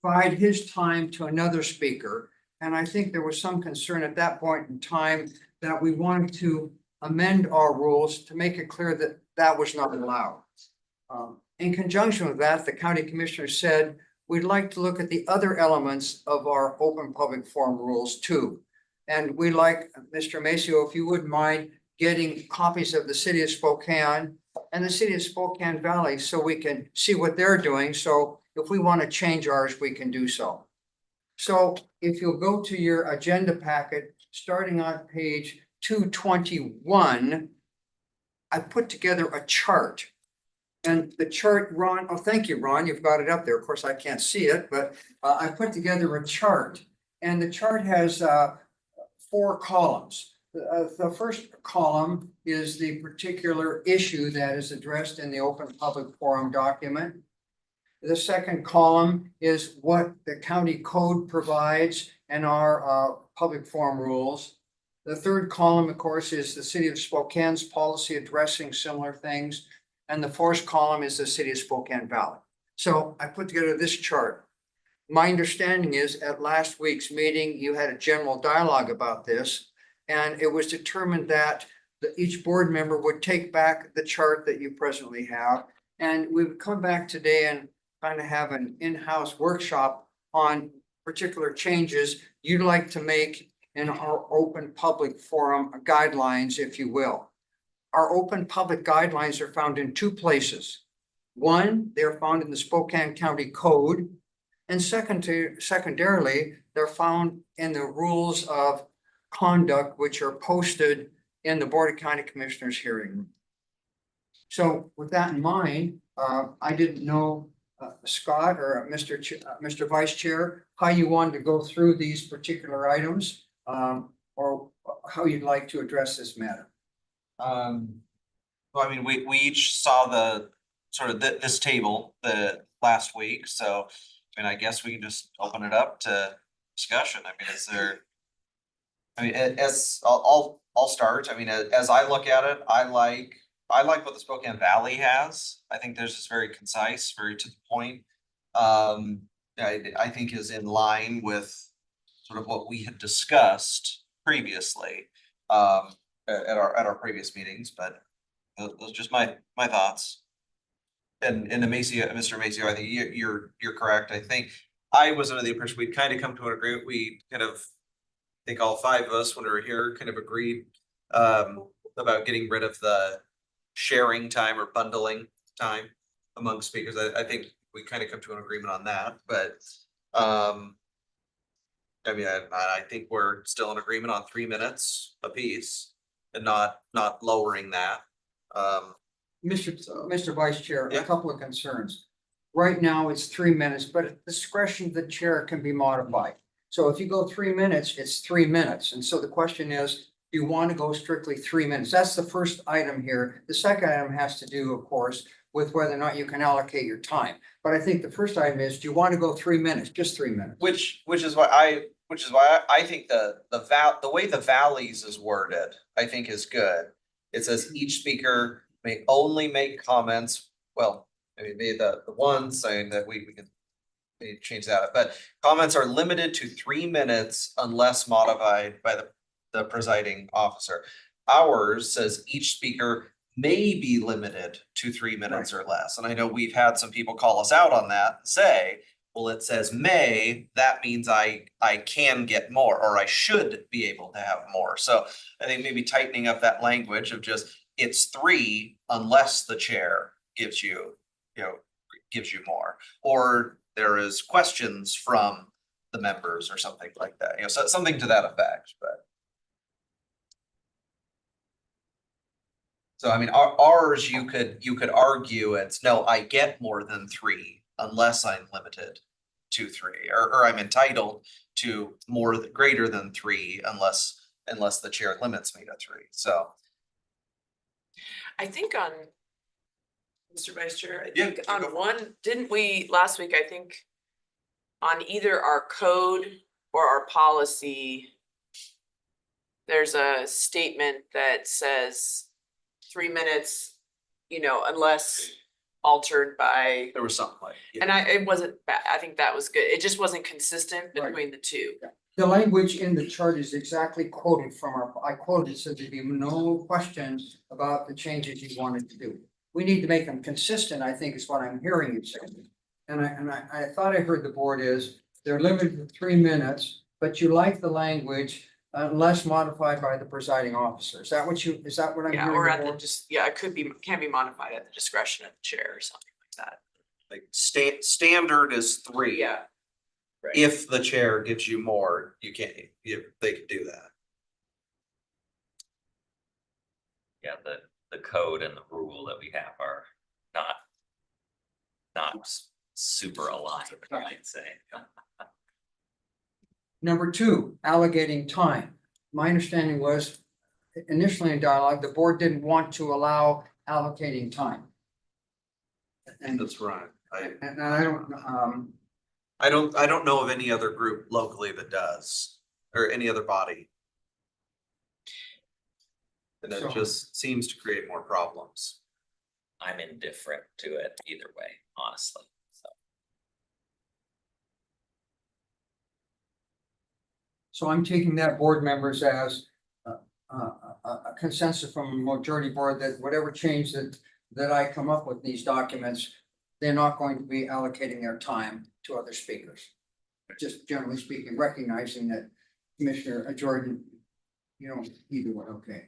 provide his time to another speaker. And I think there was some concern at that point in time that we wanted to amend our rules to make it clear that that was not allowed. In conjunction with that, the county commissioner said, we'd like to look at the other elements of our open public forum rules too. And we like, Mr. Maceo, if you wouldn't mind getting copies of the city of Spokane and the city of Spokane Valley so we can see what they're doing. So if we want to change ours, we can do so. So if you'll go to your agenda packet, starting on page 221, I put together a chart. And the chart, Ron, oh, thank you, Ron, you've got it up there. Of course, I can't see it, but I put together a chart. And the chart has 4 columns. The first column is the particular issue that is addressed in the open public forum document. The second column is what the county code provides and our public forum rules. The third column, of course, is the city of Spokane's policy addressing similar things. And the fourth column is the city of Spokane Valley. So I put together this chart. My understanding is at last week's meeting, you had a general dialogue about this. And it was determined that each board member would take back the chart that you presently have. And we would come back today and kind of have an in-house workshop on particular changes you'd like to make in our open public forum guidelines, if you will. Our open public guidelines are found in 2 places. One, they're found in the Spokane County Code. And secondarily, they're found in the rules of conduct, which are posted in the Board of County Commissioners hearing room. So with that in mind, I didn't know, Scott or Mr. Vice Chair, how you wanted to go through these particular items, or how you'd like to address this matter. Well, I mean, we each saw the sort of this table the last week, so I mean, I guess we can just open it up to discussion. I mean, is there? I mean, as I'll start. I mean, as I look at it, I like what the Spokane Valley has. I think there's just very concise, very to the point. I think is in line with sort of what we had discussed previously. At our previous meetings, but those are just my thoughts. And Mr. Maceo, I think you're correct. I think I was under the impression we'd kind of come to an agreement. We kind of, I think all 5 of us when we were here kind of agreed about getting rid of the sharing time or bundling time among speakers. I think we kind of come to an agreement on that, but I mean, I think we're still in agreement on 3 minutes apiece. And not lowering that. Mr. Vice Chair, Yeah. a couple of concerns. Right now, it's 3 minutes, but at discretion of the chair can be modified. So if you go 3 minutes, it's 3 minutes. And so the question is, do you want to go strictly 3 minutes? That's the first item here. The second item has to do, of course, with whether or not you can allocate your time. But I think the first item is, do you want to go 3 minutes, just 3 minutes? Which is why I think the way the valleys is worded, I think is good. It says each speaker may only make comments. Well, I mean, maybe the one saying that we can maybe change that, but comments are limited to 3 minutes unless modified by the presiding officer. Ours says each speaker may be limited to 3 minutes or less. And I know we've had some people call us out on that and say, well, it says may, that means I can get more, or I should be able to have more. So I think maybe tightening up that language of just, it's 3 unless the chair gives you more, or there is questions from the members or something like that, so something to that effect, but. So I mean, ours, you could argue it's, no, I get more than 3 unless I'm limited to 3, or I'm entitled to greater than 3 unless the chair limits me to 3, so. I think Mr. Vice Chair, I Yeah, think on one, didn't we, last week, I think on either our code or our policy, there's a statement that says 3 minutes, you know, unless altered by, There was something like. and it wasn't bad. I think that was good. It just wasn't consistent Right. between the two. The language in the chart is exactly quoted from I quoted, so there'd be no questions about the changes you wanted to do. We need to make them consistent, I think is what I'm hearing you say. And I thought I heard the board is, they're limited to 3 minutes, but you like the language unless modified by the presiding officer. Is that what I'm Yeah, hearing? or the at the board? just, yeah, it can be modified at the discretion of the chair or something like that. Like standard is 3. Yeah. If the chair gives you more, they can do that. Yeah, the code and the rule that we have are not super aligned, I'd say. Number 2, allocating time. My understanding was initially in dialogue, the board didn't want to allow allocating time. And That's right. I don't, I don't know of any other group locally that does, or any other body. And it So- just seems to create more problems. I'm indifferent to it either way, honestly, so. so I'm taking that board members as a consensus from a majority board that whatever change that I come up with these documents, they're not going to be allocating their time to other speakers. Just generally speaking, recognizing that Commissioner Jordan, you know, either way, okay.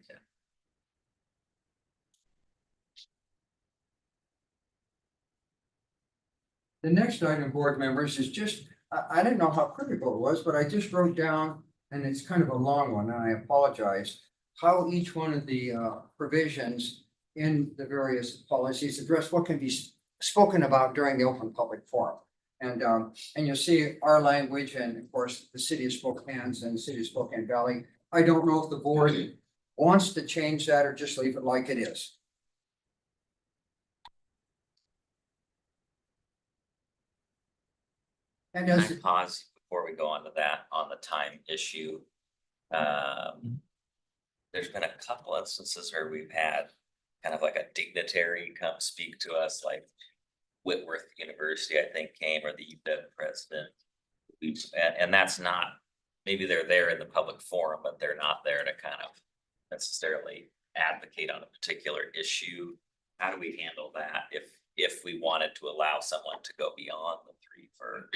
The next item, board members, is just, I didn't know how critical it was, but I just wrote down, and it's kind of a long one, and I apologize, how each one of the provisions in the various policies address what can be spoken about during the open public forum. And you'll see our language and of course, the city of Spokane's and the city of Spokane Valley. I don't know if the board wants to change that or just leave it like it is. And Can as, I pause before we go on to that, on the time issue? There's been a couple instances where we've had kind of like a dignitary come speak to us, like Whitworth University, I think, came, or the UW president. And that's not, maybe they're there in the public forum, but they're not there to kind of necessarily advocate on a particular issue. How do we handle that if we wanted to allow someone to go beyond the 3 for?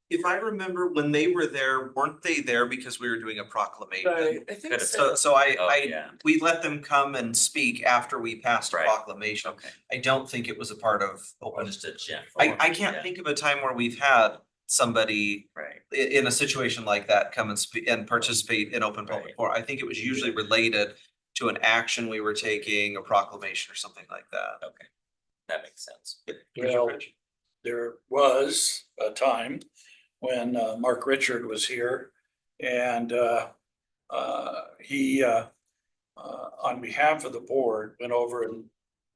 If I remember when they were there, weren't they there because we were doing a proclamation? I think Could've so. So I, yeah. we let them come and speak after we passed a Right. proclamation. Okay, I don't think it was a part of or open. just a general. I can't think of a time where we've had somebody Right, in a situation like that come and speak and participate in open public Right. forum. I think it was usually related to an action we were taking, a proclamation or something like that. okay, that makes sense. Well, there was a time when Mark Richard was here and he on behalf of the board went over and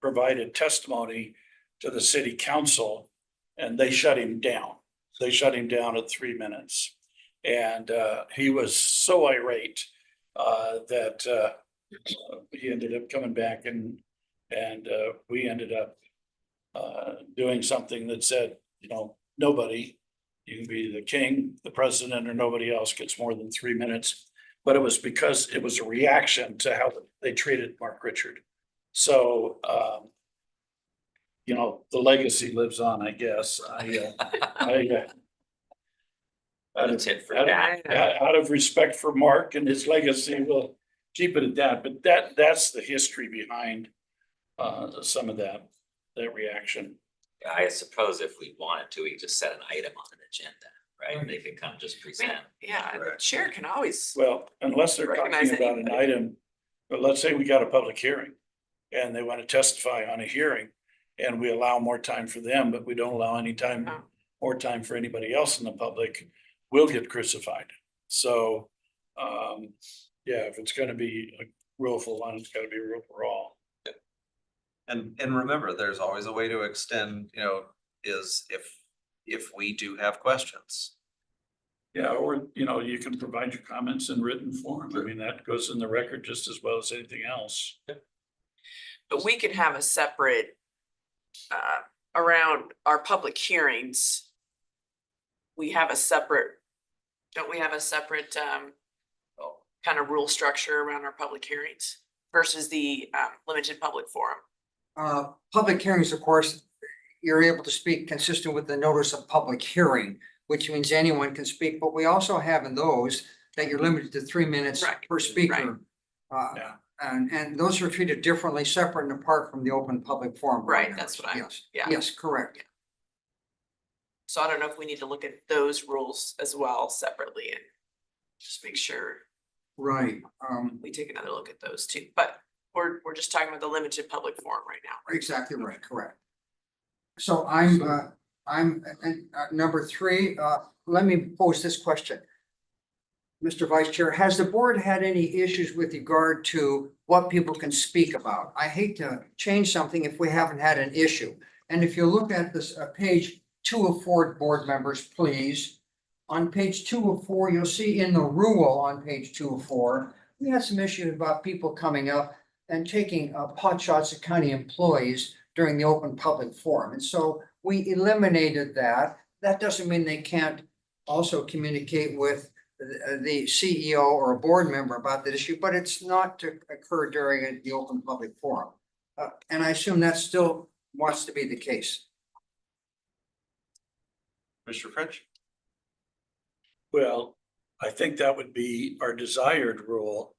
provided testimony to the city council and they shut him down. They shut him down at 3 minutes. And he was so irate that he ended up coming back and we ended up doing something that said, you know, nobody, you can be the king, the president, or nobody else gets more than 3 minutes. But it was because it was a reaction to how they treated Mark Richard. So, you know, the legacy lives on, I guess. Out of, Tit for out tat. of- out of respect for Mark and his legacy, we'll keep it at that. But that's the history behind some of that reaction. I suppose if we wanted to, we could just set an item on an agenda, right? Right. They could come just present. Yeah, and the chair can always, Well, unless they're talking Recognize about an anybody. item, but let's say we got a public hearing and they want to testify on a hearing and we allow more time for them, but we don't allow any time, Oh. more time for anybody else in the public, we'll get crucified. So, yeah, if it's gonna be a rule for one, it's gotta be a rule for all. And remember, there's always a way to extend, is if we do have questions. Yeah, or, you know, you can provide your comments in written form. I mean, that goes in the record just as well as anything else. But we can have a separate, around our public hearings. We have a separate, don't we have a separate, kind of rule structure around our public hearings versus the, limited public forum? Public hearings, of course, you're able to speak consistent with the notice of public hearing, which means anyone can speak, but we also have in those that you're limited to 3 minutes Right, per speaker. Yeah. And those are treated differently, separate and apart from the open public forum. board Right, members. that's what I- Yes, yeah. yes, correct. So I don't know if we need to look at those rules as well separately and just make sure Right, we take another look at those too. But we're just talking about the limited public forum right now, right? exactly right, correct. So I'm, number 3, let me pose this question. Mr. Vice Chair, has the board had any issues with regard to what people can speak about? I hate to change something if we haven't had an issue. And if you look at this, page 2 of 4, board members, please. On page 2 of 4, you'll see in the rule on page 2 of 4, we had some issues about people coming up and taking pot shots at county employees during the open public forum. And so we eliminated that. That doesn't mean they can't also communicate with the CEO or a board member about that issue, but it's not to occur during the open public forum. And I assume that still wants to be the case. Mr. French? Well, I think that would be our desired rule,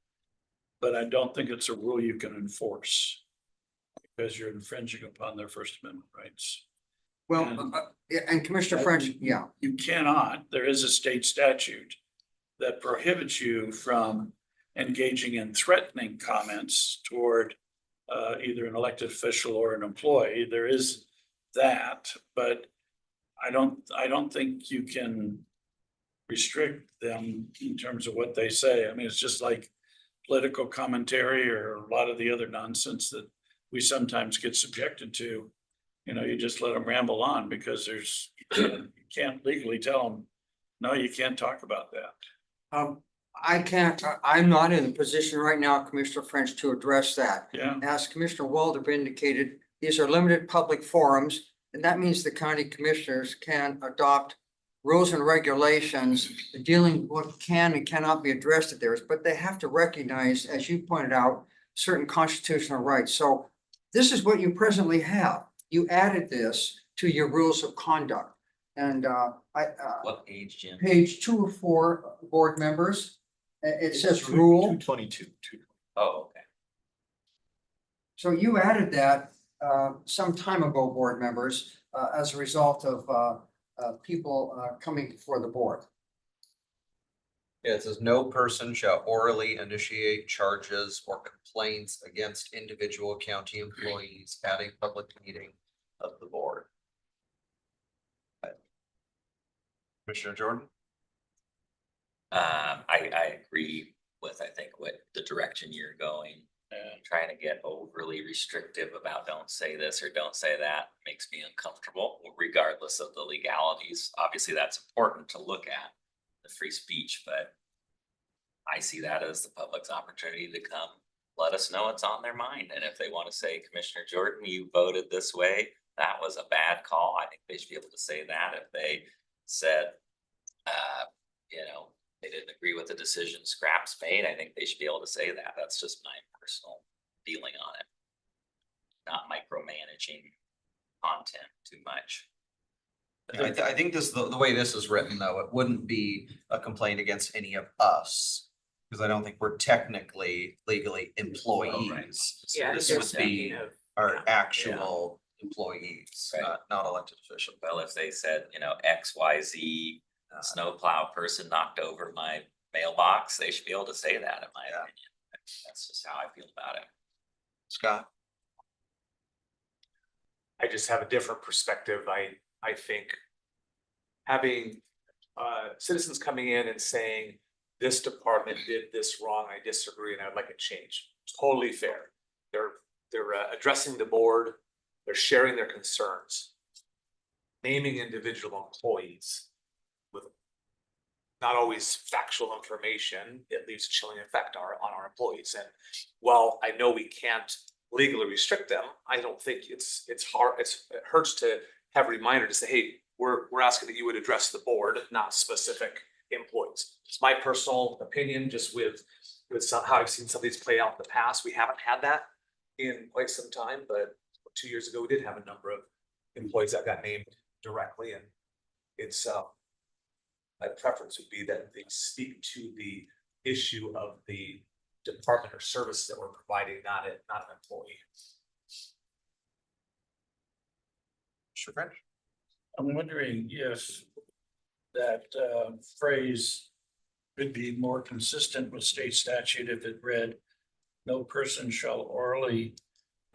but I don't think it's a rule you can enforce because you're infringing upon their First Amendment rights. Well, yeah, and Commissioner French, yeah, You cannot, there is a state statute that prohibits you from engaging in threatening comments toward either an elected official or an employee. There is that, but I don't think you can restrict them in terms of what they say. I mean, it's just like political commentary or a lot of the other nonsense that we sometimes get subjected to. You know, you just let them ramble on because you can't legally tell them, no, you can't talk about that. I can't, I'm not in a position right now, Commissioner French, to address that. Yeah. As Commissioner Waldrop indicated, these are limited public forums, and that means the county commissioners can adopt rules and regulations dealing with what can and cannot be addressed at theirs, but they have to recognize, as you pointed out, certain constitutional rights. So this is what you presently have. You added this to your rules of conduct. And What page, Jim? page 2 of 4, board members, it says rule. 222. Oh, okay. So you added that some time ago, board members, as a result of people coming before the board. Yeah, it says no person shall orally initiate charges or complaints against individual county employees at a public meeting of the board. Commissioner Jordan? I agree with, I think, what the direction you're going. Trying to get overly restrictive about don't say this or don't say that makes me uncomfortable, regardless of the legalities. Obviously, that's important to look at, the free speech, but I see that as the public's opportunity to come, let us know what's on their mind. And if they want to say, Commissioner Jordan, you voted this way, that was a bad call, I think they should be able to say that. If they said, they didn't agree with the decision Scraps made, I think they should be able to say that. That's just my personal feeling on it. Not micromanaging content too much. I think this, the way this is written, though, it wouldn't be a complaint against any of us. Because I don't think we're technically legally employees. Yeah, This you're would be speaking of- our actual employees, Right. not elected officials. Well, if they said, XYZ snowplow person knocked over my mailbox, they should be able to say that, in my Yeah. opinion. That's just how I feel about it. Scott? I just have a different perspective. I think having citizens coming in and saying, this department did this wrong, I disagree, and I'd like it changed. Totally fair. They're addressing the board, they're sharing their concerns. Naming individual employees with not always factual information, it leaves a chilling effect on our employees. And while I know we can't legally restrict them, I don't think it's hard, it hurts to have a reminder to say, hey, we're asking that you would address the board, not specific employees. It's my personal opinion, just with how I've seen some of these play out in the past. We haven't had that in quite some time, but 2 years ago, we did have a number of employees that got named directly, and it's my preference would be that they speak to the issue of the department or service that we're providing, not an employee. Sure, French? I'm wondering if that phrase could be more consistent with state statute if it read, no person shall orally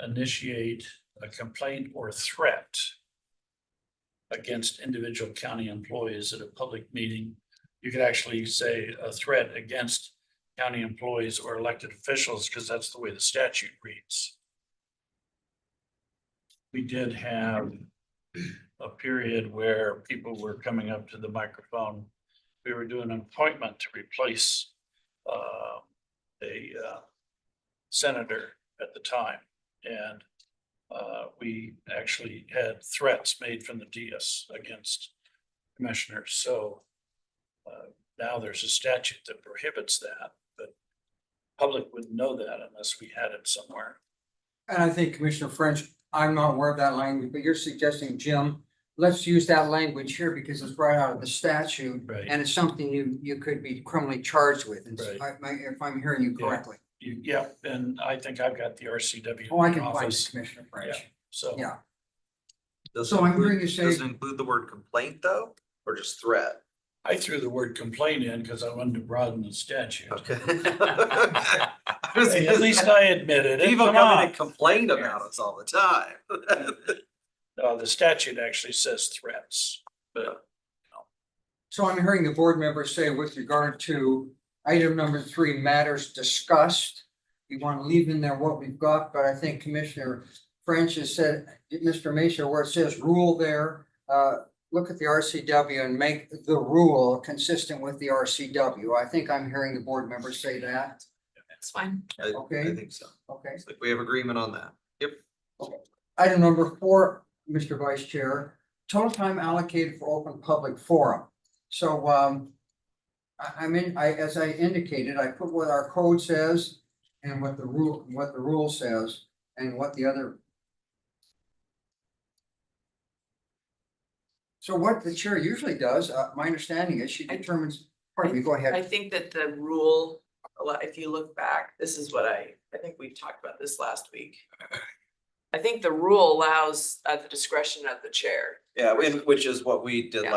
initiate a complaint or threat against individual county employees at a public meeting. You could actually say a threat against county employees or elected officials, because that's the way the statute reads. We did have a period where people were coming up to the microphone. We were doing an appointment to replace a senator at the time. And we actually had threats made from the dais against commissioners. So now there's a statute that prohibits that, but public wouldn't know that unless we had it somewhere. And I think Commissioner French, I'm not aware of that language, but you're suggesting, Jim, let's use that language here because it's right out of the statute. Right. And it's something you could be criminally charged with, and Right. if I'm hearing you Yeah. correctly. Yeah, and I think I've got the RCW Oh, I in can find office. it, Commissioner French. Yeah, so. Yeah. Does So it I'm include- hearing you say- Does it include the word complaint though, or just threat? I threw the word complaint in because I wanted to broaden the statute. Okay. Hey, at least I admitted it. People Come come in on. and complain about us all the time. The statute actually says threats, but So I'm hearing the board members say with regard to item number 3, matters discussed. We want to leave in there what we've got, but I think Commissioner French has said, Mr. Mesa, where it says rule there, look at the RCW and make the rule consistent with the RCW. I think I'm hearing the board members say that. That's fine. I Okay. think so. Okay. It's like we have agreement on that. Yep. Item number 4, Mr. Vice Chair, total time allocated for open public forum. So, as I indicated, I put what our code says and what the rule says and what the other. So what the chair usually does, my understanding is she determines, pardon me, go I ahead. think that the rule, if you look back, this is what I think we talked about this last week. I think the rule allows at the discretion of the chair, Yeah, which is what we did Yeah.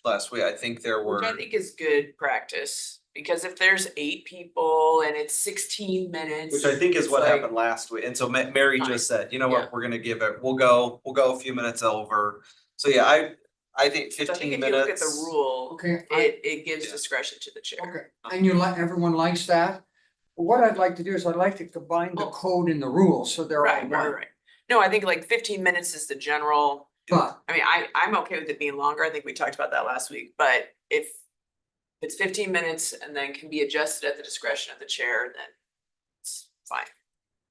last week. I think there were. which I think is good practice. Because if there's 8 people and it's 16 minutes. Which I think is it's what like- happened last week. And so Mary Fine. just said, you know Yeah. what, we're gonna give it, we'll go a few minutes over. So yeah, I think So I think 15 if you look at minutes. the rule, Okay, it gives Yeah. discretion to the chair. okay, and everyone likes that? What I'd like to do is I'd like to combine the Oh. code and the rules, so they're all Right, right, one. right. No, I think like 15 minutes is the general. But I mean, I'm okay with it being longer. I think we talked about that last week, but if it's 15 minutes and then can be adjusted at the discretion of the chair, then it's fine.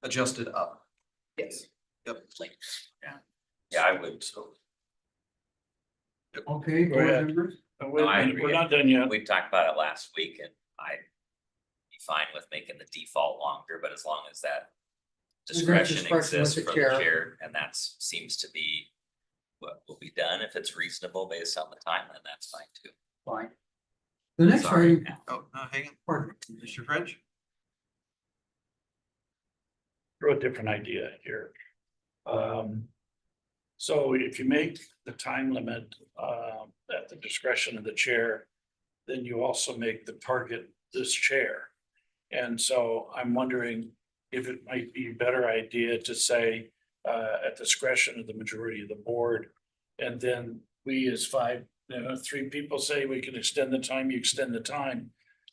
Adjusted up. Yes. Yep. Yeah, I would, so. okay, Go board ahead. members? wait a minute, we're not done yet. We talked about it last week and I'd be fine with making the default longer, but as long as that discretion discretion with exists the for the chair. chair, and that seems to be what will be done. If it's reasonable based on the time, then that's fine too. Fine. The next Sorry. item, Oh, no, hang on. pardon, Mr. French? Throw a different idea here. So if you make the time limit at the discretion of the chair, then you also make the target this chair. And so I'm wondering if it might be a better idea to say at discretion of the majority of the board. And then we as 3 people say we can extend the time, you extend the time.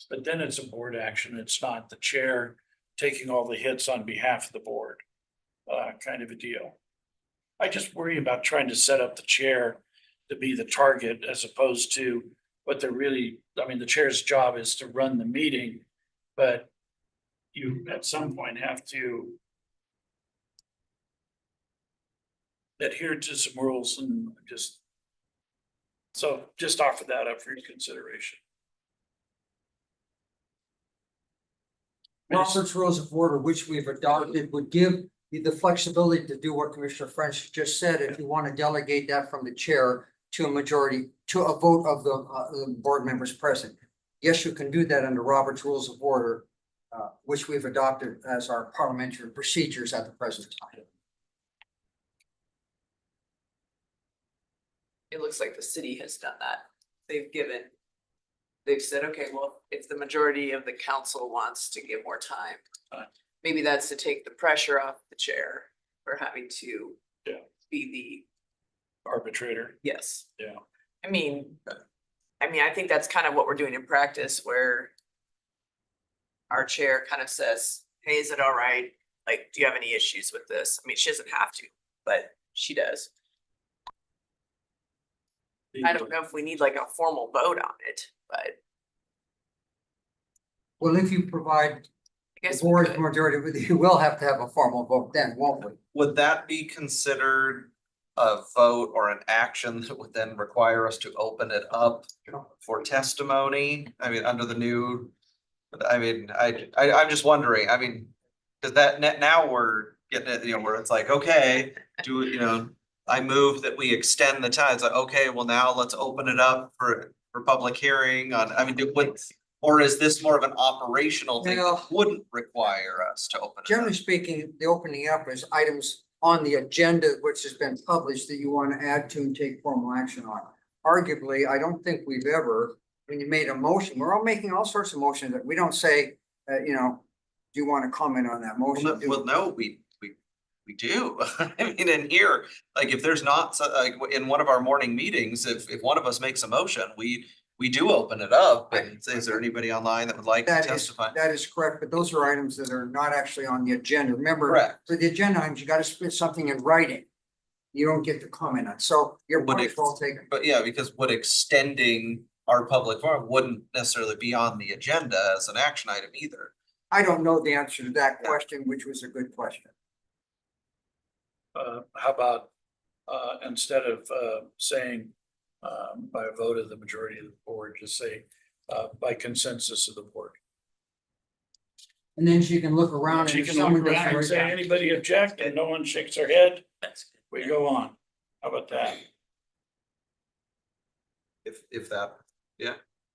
But then it's a board action. It's not the chair taking all the hits on behalf of the board, kind of a deal. I just worry about trying to set up the chair to be the target as opposed to what they're really, I mean, the chair's job is to run the meeting, but you at some point have to adhere to some rules and just offer that up for your consideration. Robert's Rules of Order, which we've adopted, would give you the flexibility to do what Commissioner French just said, if you want to delegate that from the chair to a majority, to a vote of the board members present. Yes, you can do that under Robert's Rules of Order, which we've adopted as our parliamentary procedures at the present time. It looks like the city has done that. They've said, okay, well, if the majority of the council wants to give more time, maybe that's to take the pressure off the chair for having to Yeah. be Arbitrator. yes. Yeah. I mean, I think that's kind of what we're doing in practice where our chair kind of says, hey, is it all right? Like, do you have any issues with this? I mean, she doesn't have to, but she does. I don't know if we need like a formal vote on it, but Well, if you provide I the guess we board's could. majority, you will have to have a formal vote then, won't we? Would that be considered a vote or an action that would then require us to open it up for testimony? I mean, under the new, I'm just wondering, I mean, cause now we're getting it, where it's like, okay, I move that we extend the time. It's like, okay, well now let's open it up for public hearing on, or is this more of an operational thing Well, that wouldn't require us to open it up? Generally speaking, the opening up is items on the agenda which has been published that you want to add to and take formal action on. Arguably, I don't think we've ever, when you made a motion, we're all making all sorts of motions that we don't say, do you want to comment on that motion? Well, no, we do. I mean, in here, like if there's not, like in one of our morning meetings, if one of us makes a motion, we do open it up and say, is there anybody online that would like to testify? That is correct, but those are items that are not actually on the agenda. Remember, Correct. for the agenda items, you got to split something in writing. You don't get to comment on, so your Would point it- is well taken. But yeah, because what extending our public forum wouldn't necessarily be on the agenda as an action item either. I don't know the answer to that question, which was a good question. How about, instead of, saying, by a vote of the majority of the board, just say, by consensus of the board. And then she can look around and She if can someone look doesn't around and say, raise- anybody object, and no one shakes their head, That's good. we go on. How about that? If that,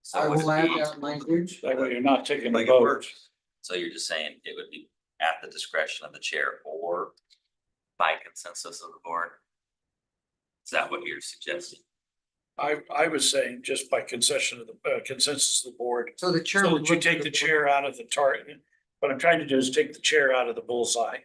So I would will it add be- that language. That way you're not taking a like it vote. works. So you're just saying it would be at the discretion of the chair or by consensus of the board? Is that what you're suggesting? I was saying just by concession of the, consensus of the board. So the chair So would that you look to take the chair out of the target. What I'm trying to do is take the chair out of the bullseye.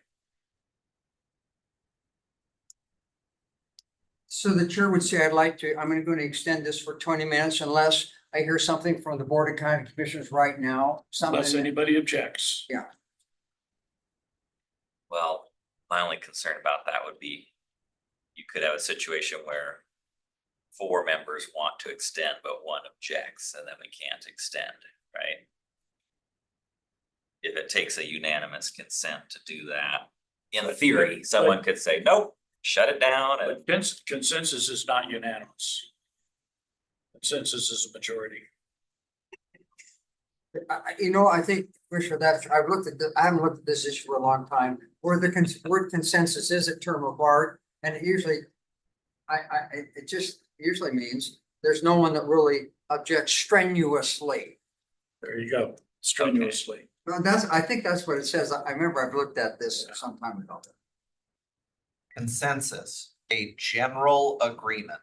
So the chair would say, I'm going to extend this for 20 minutes unless I hear something from the Board of County Commissioners right now, Unless something. anybody objects. Well, my only concern about that would be you could have a situation where 4 members want to extend, but 1 objects, and then we can't extend, right? If it takes a unanimous consent to do that, in theory, someone could say, nope, shut it down and. But consensus is not unanimous. Consensus is a majority. I think, Commissioner, I haven't looked at this issue for a long time, where the word consensus is a term of art, and it usually, it just usually means there's no one that really objects strenuously. There you go, strenuously. Well, I think that's what it says. I remember I've looked at this some time ago. Consensus, a general agreement,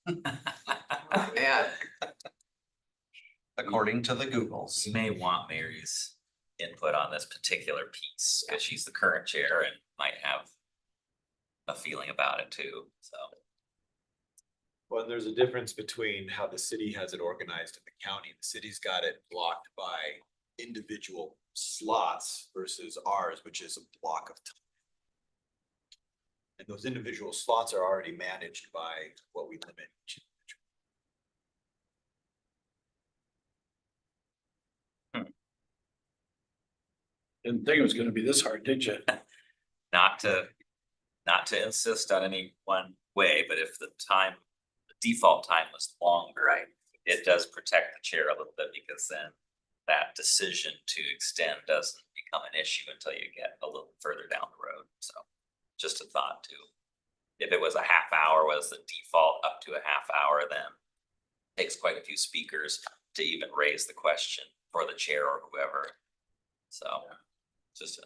Man, according to the Googles. You may want Mary's input on this particular piece, because she's the current chair and might have a feeling about it too, so. Well, and there's a difference between how the city has it organized in the county. The city's got it blocked by individual slots versus ours, which is a block of time. And those individual slots are already managed by what we limit. Didn't think it was gonna be this hard, did you? Not to insist on any one way, but if the default time was longer. Right. It does protect the chair a little bit because then that decision to extend doesn't become an issue until you get a little further down the road, so. Just a thought too. If it was a half hour was the default up to a half hour, then takes quite a few speakers to even raise the question for the chair or whoever. So, just,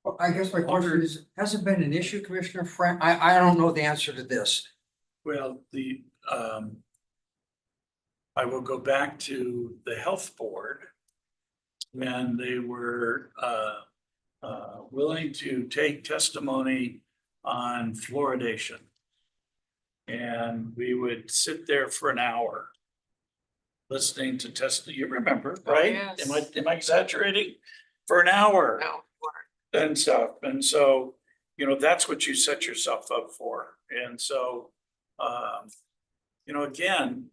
Well, I guess my question is, has it been an issue, Commissioner Frank? I don't know the answer to this. Well, I will go back to the health board. And they were willing to take testimony on fluoridation. And we would sit there for an hour. Listening to you remember, right? Yes. Am I exaggerating? For an hour. No. And stuff, and so, that's what you set yourself up for, and so, again.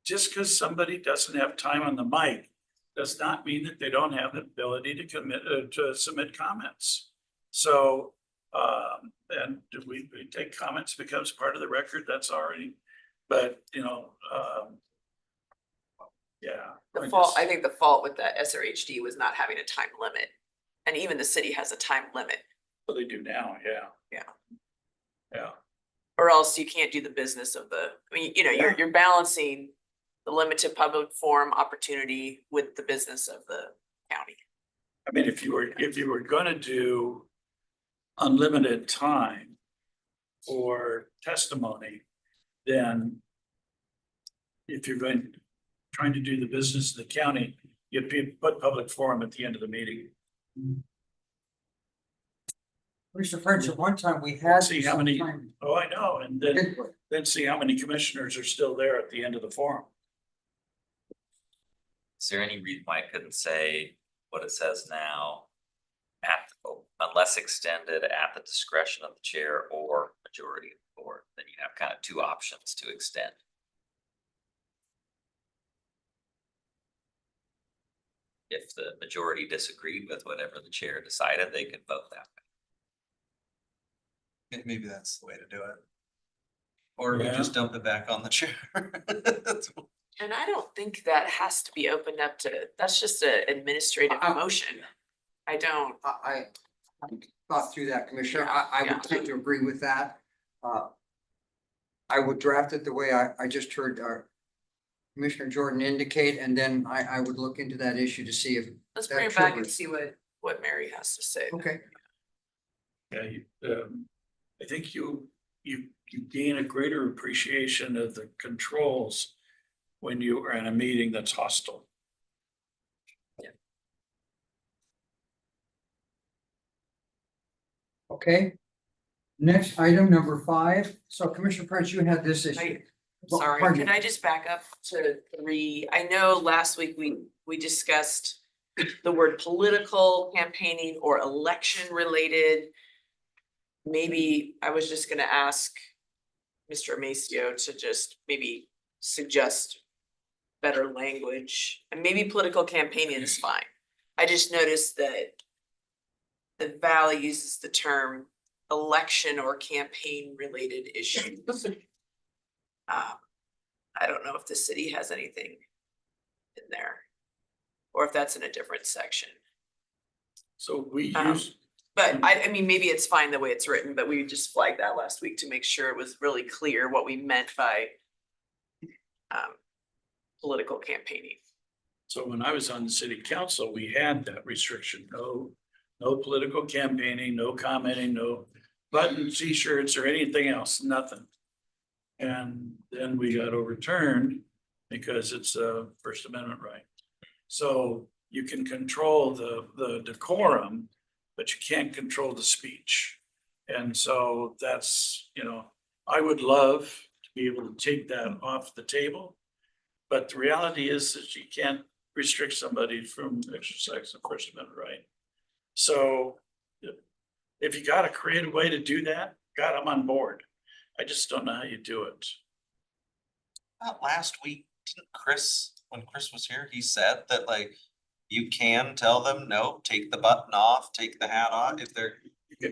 Just because somebody doesn't have time on the mic, does not mean that they don't have the ability to submit comments. So, and do we take comments becomes part of the record, that's already, but, yeah. I think the fault with that SRHD was not having a time limit. And even the city has a time limit, Well, they do now, yeah. Yeah, or else you can't do the business of you're balancing the limited public forum opportunity with the business of the county. I mean, if you were gonna do unlimited time for testimony, then if you're trying to do the business of the county, you'd put public forum at the end of the meeting. Mr. French, at one time we had. See how many, some time- oh, I know, and then see how many commissioners are still there at the end of the forum. is there any reason why I couldn't say what it says now? Unless extended at the discretion of the chair or majority of the board, then you have kind of two options to extend. If the majority disagreed with whatever the chair decided, they could vote that way. Maybe that's the way to do it. Or we Yeah. just dump it back on the chair. And I don't think that has to be opened up to, that's just an administrative motion. I don't, I thought through that, Commissioner. I would tend to agree with that. I would draft it the way I just heard Commissioner Jordan indicate, and then I would look into that issue to see if. let's that bring it back and triggers. see what Mary has to say. Okay. Yeah, I think you gain a greater appreciation of the controls when you are in a meeting that's hostile. Okay. Next item, number 5. So Commissioner Prince, you had this issue. Well, Sorry, pardon could me. I just back up to 3? I know last week we discussed the word political campaigning or election related. Maybe I was just gonna ask Mr. Amacio to just maybe suggest better language, and maybe political campaigning is fine. I just noticed that the Valley uses the term election or campaign related issues. I don't know if the city has anything in there, or if that's in a different section. So we Um, use, But I mean, maybe it's fine the way it's written, but we just flagged that last week to make sure it was really clear what we meant by political campaigning. so when I was on the city council, we had that restriction, no political campaigning, no commenting, no button t-shirts or anything else, nothing. And then we got overturned because it's a First Amendment right. So you can control the decorum, but you can't control the speech. And so that's, I would love to be able to take that off the table. But the reality is that you can't restrict somebody from exercising the First Amendment right. So if you got to create a way to do that, God, I'm on board. I just don't know how you do it. Last week, didn't Chris, when Chris was here, he said that you can tell them, no, take the button off, take the hat off if they're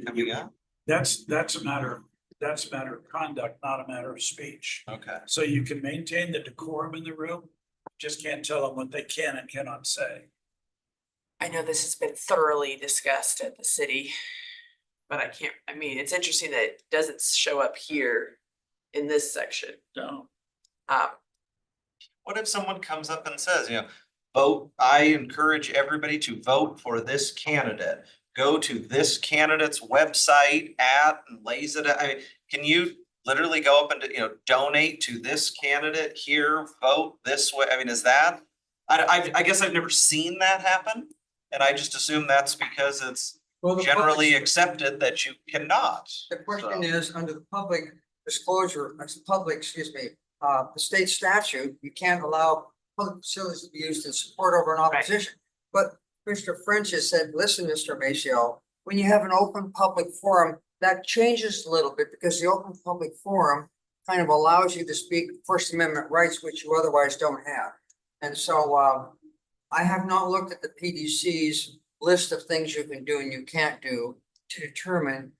coming up? That's a matter of conduct, not a matter of speech. Okay. So you can maintain the decorum in the room, just can't tell them what they can and cannot say. I know this has been thoroughly discussed at the city. But I mean, it's interesting that it doesn't show up here in this section. No. What if someone comes up and says, vote, I encourage everybody to vote for this candidate. Go to this candidate's website and lays it, I mean, can you literally go up and, donate to this candidate here, vote this way? I mean, is that? I guess I've never seen that happen. And I just assume that's because it's Well, the generally public- accepted that you cannot. The question So- is, under the public disclosure, the state statute, you can't allow public facilities to be used in support over an opposition. But Mr. French has said, listen, Mr. Maceo, when you have an open public forum, that changes a little bit because the open public forum kind of allows you to speak First Amendment rights, which you otherwise don't have. And so I have not looked at the PDC's list of things you can do and you can't do to determine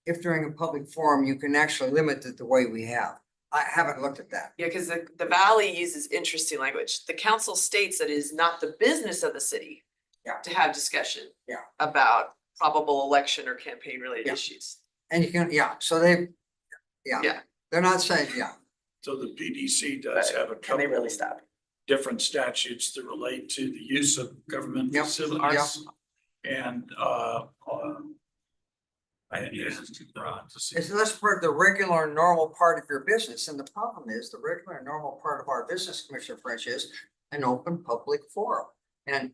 if during a public forum you can actually limit it the way we have. I haven't looked at that. Yeah, because the valley uses interesting language. The council states that it is not the business of the city. Yeah. To have discussion. Yeah. About probable election or campaign related Yeah. issues. And you can, yeah, Yeah. they're not saying, So the PDC does have a Can they couple really stop? different statutes that relate to the use of government Yep, facilities. And, it's too broad to see. it's less part of the regular and normal part of your business. And the problem is the regular and normal part of our business, Commissioner French, is an open public forum. And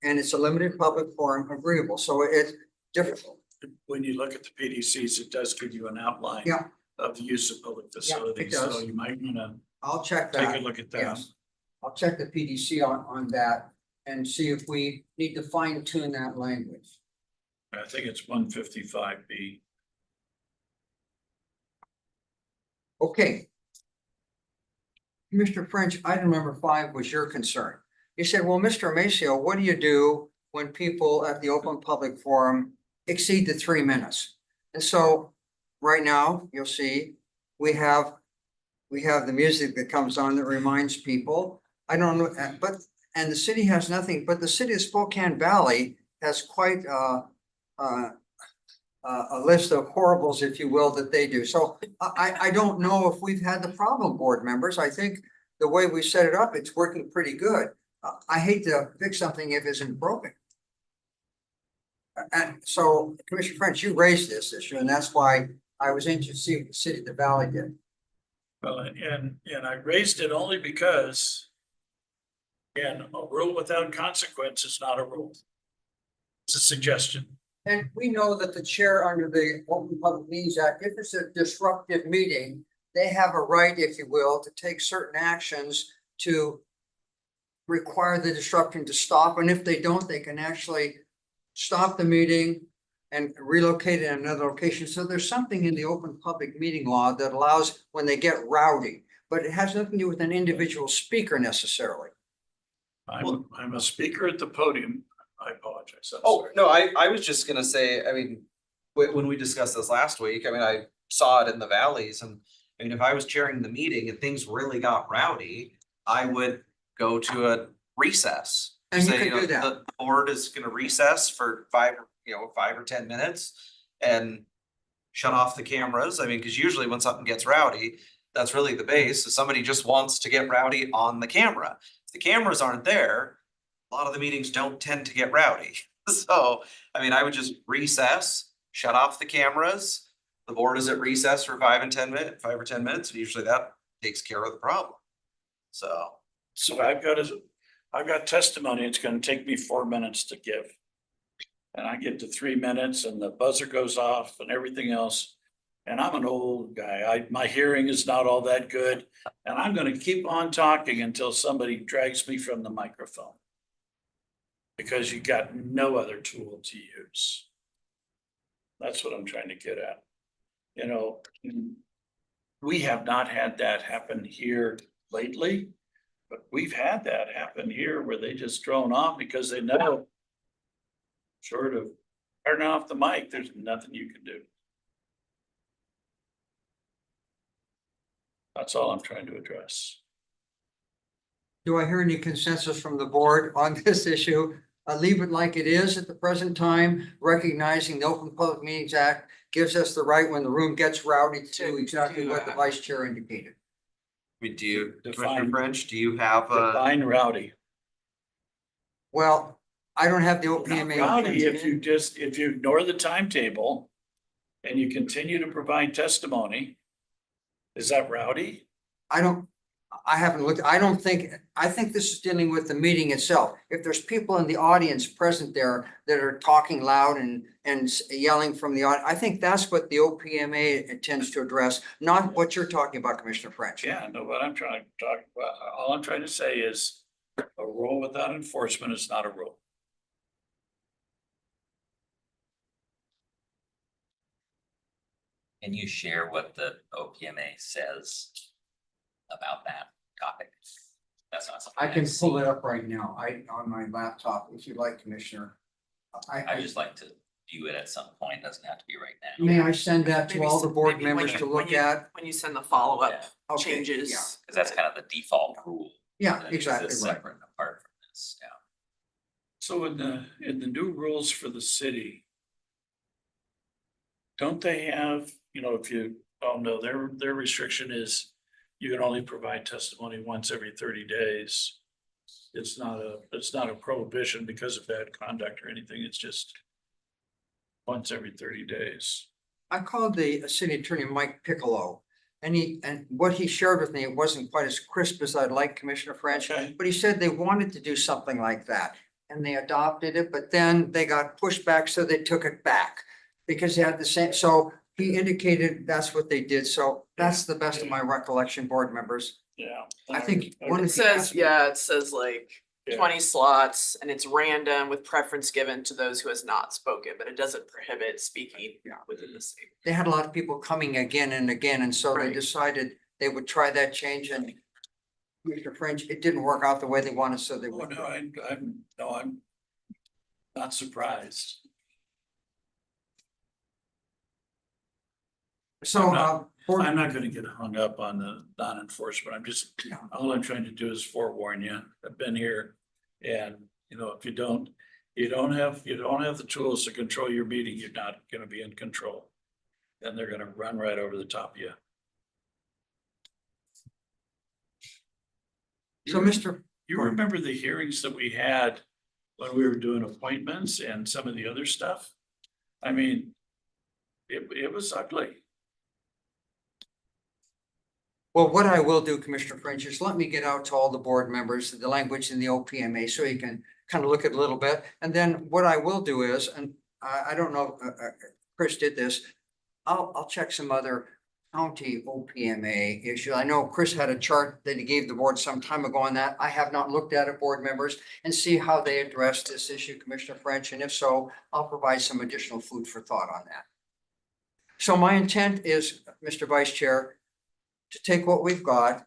it's a limited public forum agreeable, so it's difficult. When you look at the PDCs, it does give you an outline. Yeah. Of the use of public facilities, does. so you might wanna I'll check take that. a look at that. Yes. I'll check the PDC on that and see if we need to fine tune that language. I think it's 155B. Okay. Mr. French, item number 5 was your concern. You said, well, Mr. Maceo, what do you do when people at the open public forum exceed the 3 minutes? And so right now, you'll see, we have the music that comes on that reminds people. I don't know, and the city has nothing, but the city of Spokane Valley has quite a list of horribles, if you will, that they do. So I don't know if we've had the problem, board members. I think the way we set it up, it's working pretty good. I hate to fix something if it isn't broken. And so Commissioner French, you raised this issue, and that's why I was interested to see what the city of the Valley did. Well, and I raised it only because, again, a rule without consequence is not a rule. It's a suggestion. And we know that the chair under the Open Public Meetings Act, if it's a disruptive meeting, they have a right, if you will, to take certain actions to require the disruption to stop. And if they don't, they can actually stop the meeting and relocate it in another location. So there's something in the open public meeting law that allows when they get rowdy, but it has nothing to do with an individual speaker necessarily. I'm a speaker at the podium. I apologize. I'm Oh, sorry. no, I was just gonna say, I mean, when we discussed this last week, I mean, I saw it in the valleys and. I mean, if I was chairing the meeting and things really got rowdy, I would go to a recess. And you Say, can do that. The board is gonna recess for 5 or 10 minutes and shut off the cameras. I mean, cause usually when something gets rowdy, that's really the base. If somebody just wants to get rowdy on the camera. If the cameras aren't there, a lot of the meetings don't tend to get rowdy. So, I mean, I would just recess, shut off the cameras. The board is at recess for 5 or 10 minutes. Usually that takes care of the problem. So, So I've got testimony. It's gonna take me 4 minutes to give. And I get to 3 minutes and the buzzer goes off and everything else. And I'm an old guy. My hearing is not all that good. And I'm gonna keep on talking until somebody drags me from the microphone. Because you got no other tool to use. That's what I'm trying to get at. You know, we have not had that happen here lately. But we've had that happen here where they just drone off because they know. Short of turning off the mic, there's nothing you can do. That's all I'm trying to address. Do I hear any consensus from the board on this issue? Leave it like it is at the present time, recognizing the Open Public Meetings Act gives us the right when the room gets rowdy to do exactly what the vice chair indicated. Do you, Commissioner Define- French, do you have Define rowdy. Well, I don't have the Not OPMA. rowdy if you ignore the timetable and you continue to provide testimony. Is that rowdy? I haven't looked, I think this is dealing with the meeting itself. If there's people in the audience present there that are talking loud and yelling from the audience, I think that's what the OPMA intends to address, not what you're talking about, Commissioner French. Yeah, no, what I'm trying to talk about, all I'm trying to say is a rule without enforcement is not a rule. Can you share what the OPMA says about that topic? That's not something. I can I've pull seen. it up right now, on my laptop, if you like, Commissioner. I just like to view it at some point, doesn't have to be right now. May I send that to Maybe all the s- board maybe when members you- to when look you- at? When you send the follow-up Yeah. Okay, changes. yeah. Cause that's kind of the default rule. Yeah, and it exactly exists right. Separate and apart from this, yeah. So in the new rules for the city. Don't they have, if you, oh no, their restriction is you can only provide testimony once every 30 days. It's not a prohibition because of bad conduct or anything. It's just once every 30 days. I called the city attorney, Mike Piccolo, and what he shared with me, it wasn't quite as crisp as I'd like, Commissioner French, Okay. but he said they wanted to do something like that. And they adopted it, but then they got pushed back, so they took it back. Because they had the same, so he indicated that's what they did, so that's the best of my recollection, board members. Yeah. I think one It of says, yeah, it says like Yeah. 20 slots and it's random with preference given to those who has not spoken, but it doesn't prohibit speaking Yeah. within the same. They had a lot of people coming again and again, and so they Right. decided they would try that change, and Commissioner French, it didn't work out the way they wanted, so they Oh, would. no, I'm not surprised. So, I'm not- board- I'm not gonna get hung up on the non-enforcement. All I'm trying to do is forewarn you. I've been here. And, if you don't have the tools to control your meeting, you're not gonna be in control. And they're gonna run right over the top of you. so Mr. You remember the hearings that we had when we were doing appointments and some of the other stuff? I mean, it was ugly. Well, what I will do, Commissioner French, is let me get out to all the board members, the language in the OPMA, so you can kind of look at it a little bit. And then what I will do is, and I don't know, Chris did this, I'll check some other county OPMA issue. I know Chris had a chart that he gave the board some time ago on that. I have not looked at it, board members, and see how they address this issue, Commissioner French, and if so, I'll provide some additional food for thought on that. So my intent is, Mr. Vice Chair, to take what we've got,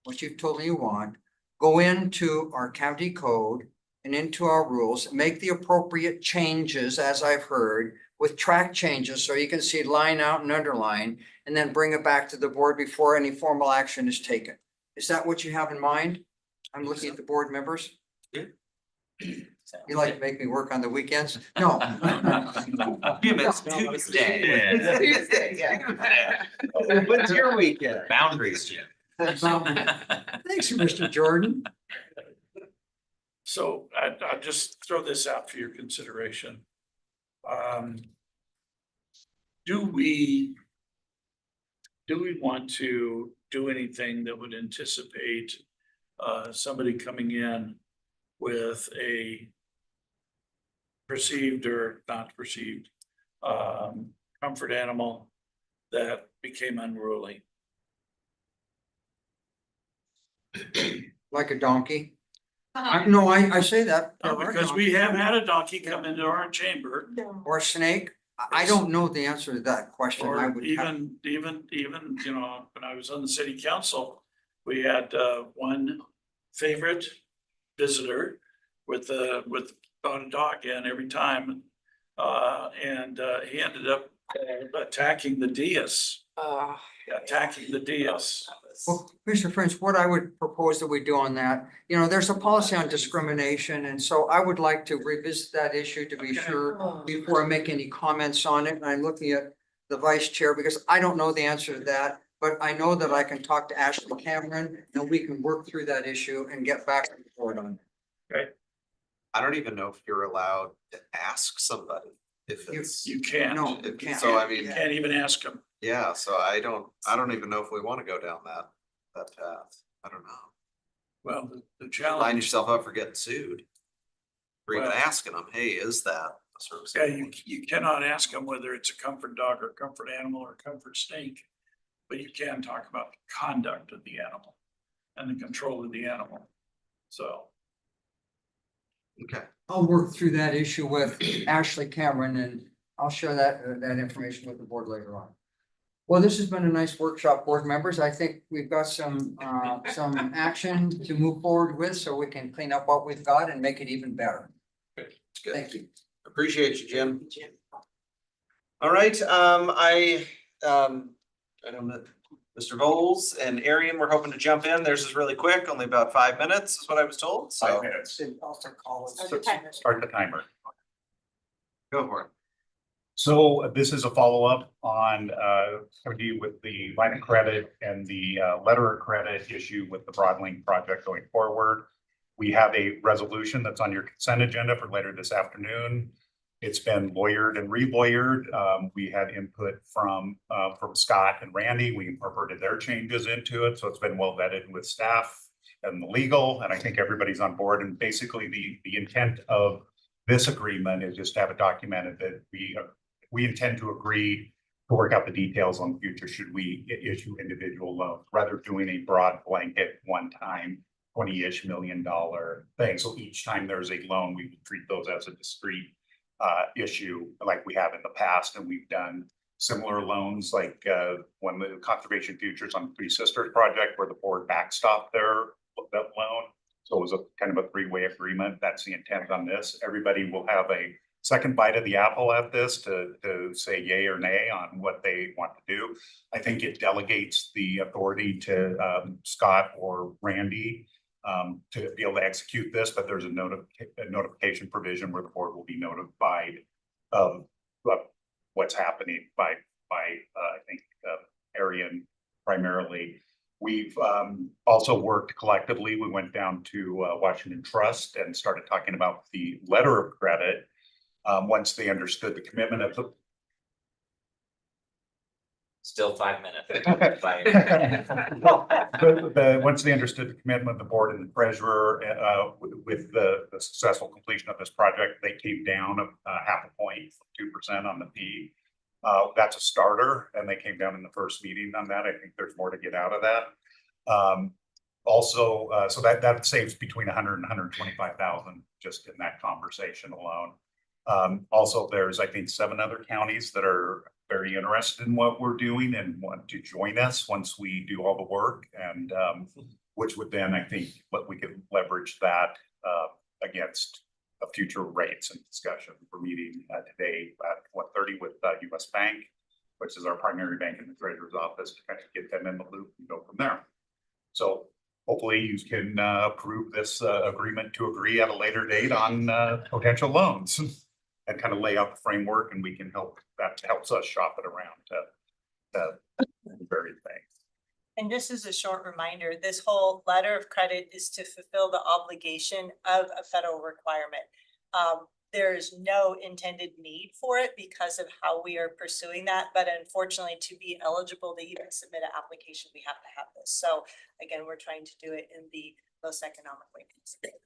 what you've told me you want, go into our county code and into our rules, make the appropriate changes, as I've heard, with track changes, so you can see line out and underline, and then bring it back to the board before any formal action is taken. Is that what you have in mind? I'm looking at the board members. You like to make me work on the weekends? No. It's Tuesday. Tuesday, yeah. What's your weekend? Boundaries, Jim. Thanks, Mr. Jordan. So I'll just throw this out for your consideration. Do we want to do anything that would anticipate somebody coming in with a perceived or not perceived comfort animal that became unruly? Like a donkey? No, I say that. Because we have had a donkey come into our chamber. Or a snake? I don't know the answer to that question. I Or would have. even, when I was on the city council, we had one favorite visitor with brought a dog in every time. And he ended up attacking the dais, attacking the dais. Well, Commissioner French, what I would propose that we do on that, there's a policy on discrimination, and so I would like to revisit that issue to be sure before I make any comments on it. And I'm looking at the vice chair because I don't know the answer to that, but I know that I can talk to Ashley Cameron and we can work through that issue and get back and forth on it. I don't even know if you're allowed to ask somebody if You- it's. You can't. No, you can't. So I You mean, can't even ask him. yeah, so I don't even know if we want to go down that path. I don't know. Well, the Line challenge, yourself up for getting sued. Or even Well- asking them, hey, is that a service? yeah, you cannot ask him whether it's a comfort dog or comfort animal or comfort snake. But you can talk about the conduct of the animal and the control of the animal. So. Okay, I'll work through that issue with Ashley Cameron and I'll share that information with the board later on. Well, this has been a nice workshop, board members. I think we've got some action to move forward with so we can clean up what we've got and make it even better. it's good. Thank you. Appreciate you, Jim. All right, I don't know, Mr. Voles and Arian, we're hoping to jump in. Theirs is really quick, only about 5 minutes is what I was told, so 5 minutes. Also call us. Start the timer. go for it. So this is a follow-up on coming with the line of credit and the letter of credit issue with the Broadlink project going forward. We have a resolution that's on your consent agenda for later this afternoon. It's been lawyered and re-lawyered. We had input from Scott and Randy. We incorporated their changes into it, so it's been well vetted with staff and the legal, and I think everybody's on board. And basically, the intent of this agreement is just to have it documented that we intend to agree to work out the details on the future should we issue individual loans, rather doing a broad blanket one-time $20-ish million thing. So each time there's a loan, we would treat those as a discrete issue like we have in the past, and we've done similar loans like when the Conservation Futures on Three Sisters project where the board backstopped that loan. So it was a kind of a three-way agreement. That's the intent on this. Everybody will have a second bite of the apple at this to say yay or nay on what they want to do. I think it delegates the authority to Scott or Randy to be able to execute this, but there's a notification provision where the board will be notified of what's happening by I think Arian primarily. We've also worked collectively. We went down to Washington Trust and started talking about the letter of credit. Once they understood the commitment of the Still 5 minutes. once they understood the commitment of the board and the treasurer, with the successful completion of this project, they came down 0.5 point, 2% on the fee. That's a starter, and they came down in the first meeting on that. I think there's more to get out of that. Also, so that saves between 100 and 125,000 just in that conversation alone. Also, there's, I think, 7 other counties that are very interested in what we're doing and want to join us once we do all the work, and which would then, I think, we could leverage that against future rates and discussion. We're meeting today at 1:30 with US Bank, which is our primary bank in the treasurer's office, to kind of get them in the loop and go from there. So hopefully you can approve this agreement to agree at a later date on potential loans and kind of lay out the framework, and we can that helps us shop it around to various things. And just as a short reminder, this whole letter of credit is to fulfill the obligation of a federal requirement. There is no intended need for it because of how we are pursuing that. But unfortunately, to be eligible to even submit an application, we have to have this. So again, we're trying to do it in the most economic way possible.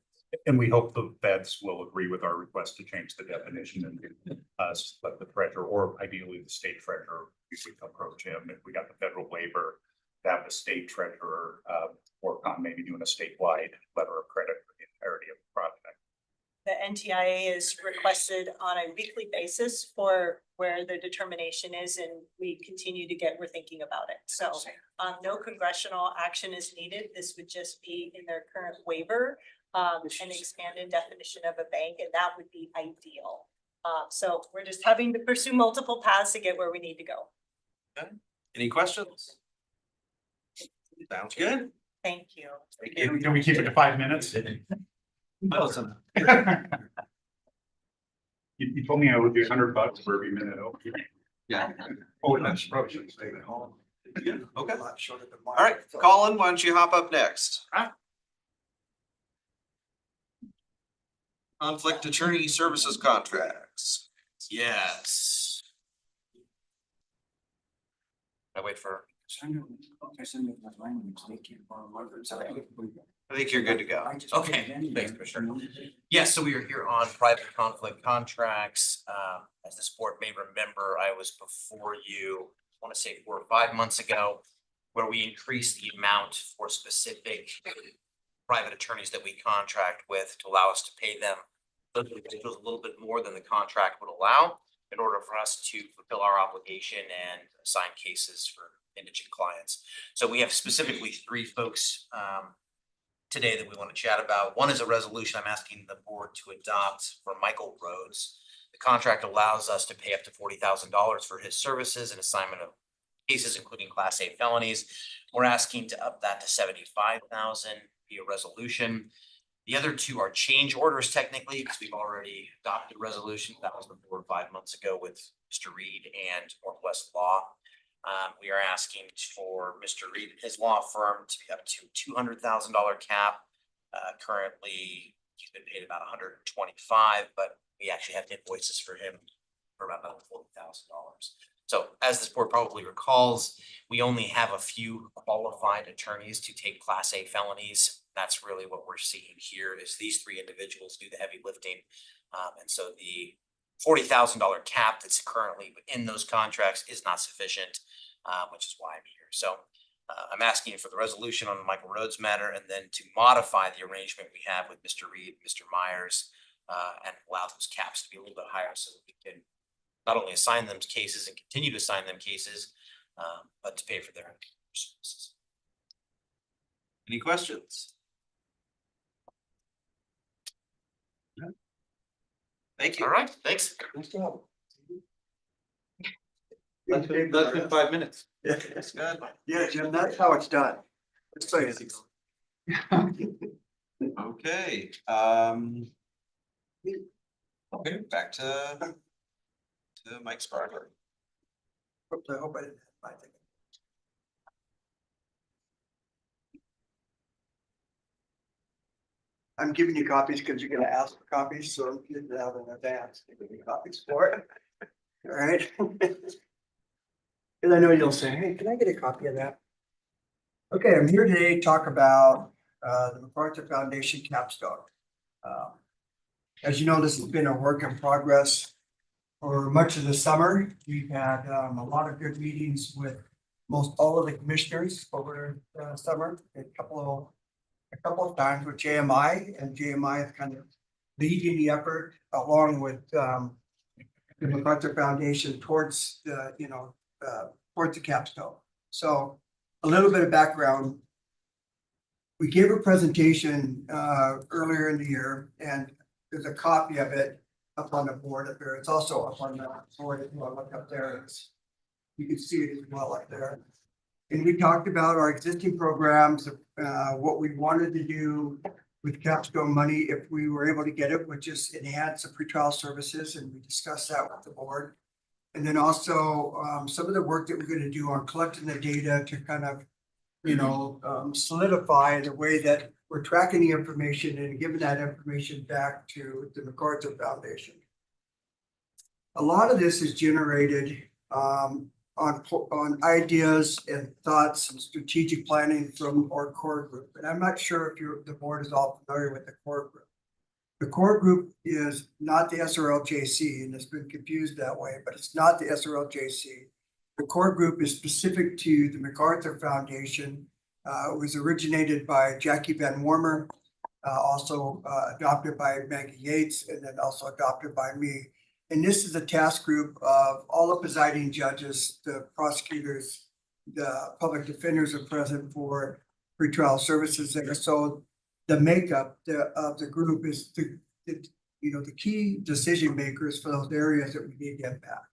And we hope the feds will agree with our request to change the definition and let the treasurer, or ideally the state treasurer, if we can approach him, if we got the federal waiver, to have the state treasurer work on maybe doing a statewide letter of credit for the entirety of the project. the NTIA is requested on a weekly basis for where the determination is, and we continue to we're thinking about it. So no congressional action is needed. This would just be in their current waiver, an expanded definition of a bank, and that would be ideal. So we're just having to pursue multiple paths to get where we need to go. Any questions? Sounds good. Thank you. Thank you. Can we keep it to 5 minutes? Awesome. You told me I would do $100 for every minute. Yeah. Oh, that's probably shouldn't stay at home. Yeah, okay. All right, Colin, why don't you hop up next? Conflict attorney services contracts. Yes. I wait for. I think you're good to go. Okay, thanks, Commissioner. Yes, so we are here on private conflict contracts. As this board may remember, I was before you, I want to say 4 or 5 months ago, where we increased the amount for specific private attorneys that we contract with to allow us to pay them a little bit more than the contract would allow in order for us to fulfill our obligation and assign cases for indigent clients. So we have specifically 3 folks today that we want to chat about. One is a resolution I'm asking the board to adopt for Michael Rhodes. The contract allows us to pay up to $40,000 for his services and assignment of cases, including Class A felonies. We're asking to up that to $75,000 via resolution. The other 2 are change orders technically, because we've already adopted a resolution. That was before 5 months ago with Mr. Reed and Northwest Law. We are asking for Mr. Reed and his law firm to be up to $200,000 cap. Currently, he's been paid about $125,000, but we actually have invoices for him for about $40,000. So as this board probably recalls, we only have a few qualified attorneys to take Class A felonies. That's really what we're seeing here is these 3 individuals do the heavy lifting. And so the $40,000 cap that's currently in those contracts is not sufficient, which is why I'm here. So I'm asking for the resolution on the Michael Rhodes matter and then to modify the arrangement we have with Mr. Reed, Mr. Myers, and allow those caps to be a little bit higher so that we can not only assign them cases and continue to assign them cases, but to pay for their services. Any questions? Thank you. All right, thanks. That's been 5 minutes. Yeah, that's good. Yeah, Jim, that's how it's done. It's so easy. Okay, okay, back to Mike Sparkler. I hope I didn't have my thing. I'm giving you copies because you're gonna ask for copies, so I'm giving it out in advance. Give you copies for it. All right. And I know you'll say, hey, can I get a copy of that? Okay, I'm here today to talk about the MacArthur Foundation capstone. As you know, this has been a work in progress for much of the summer. We've had a lot of good meetings with most all of the commissioners over the summer, a couple of times with JMI, and JMI is kind of leading the effort along with the MacArthur Foundation towards the, towards the capstone. So a little bit of background. We gave a presentation earlier in the year, and there's a copy of it up on the board up there. It's also up on the board if you want to look up there. You can see it as well up there. And we talked about our existing programs, what we wanted to do with capstone money if we were able to get it, which is enhance the pretrial services, and we discussed that with the board. And then also some of the work that we're going to do on collecting the data to kind of, solidify the way that we're tracking the information and giving that information back to the MacArthur Foundation. A lot of this is generated on ideas and thoughts and strategic planning from our core group. And I'm not sure if the board is all familiar with the core group. The core group is not the SRLJC, and it's been confused that way, but it's not the SRLJC. The core group is specific to the MacArthur Foundation. It was originated by Jackie Van Wormer. also adopted by Maggie Yates and then also adopted by me. And this is a task group of all the presiding judges, the prosecutors, the public defenders are present for pretrial services there. So the makeup of the group is the key decision makers for those areas that we need to impact.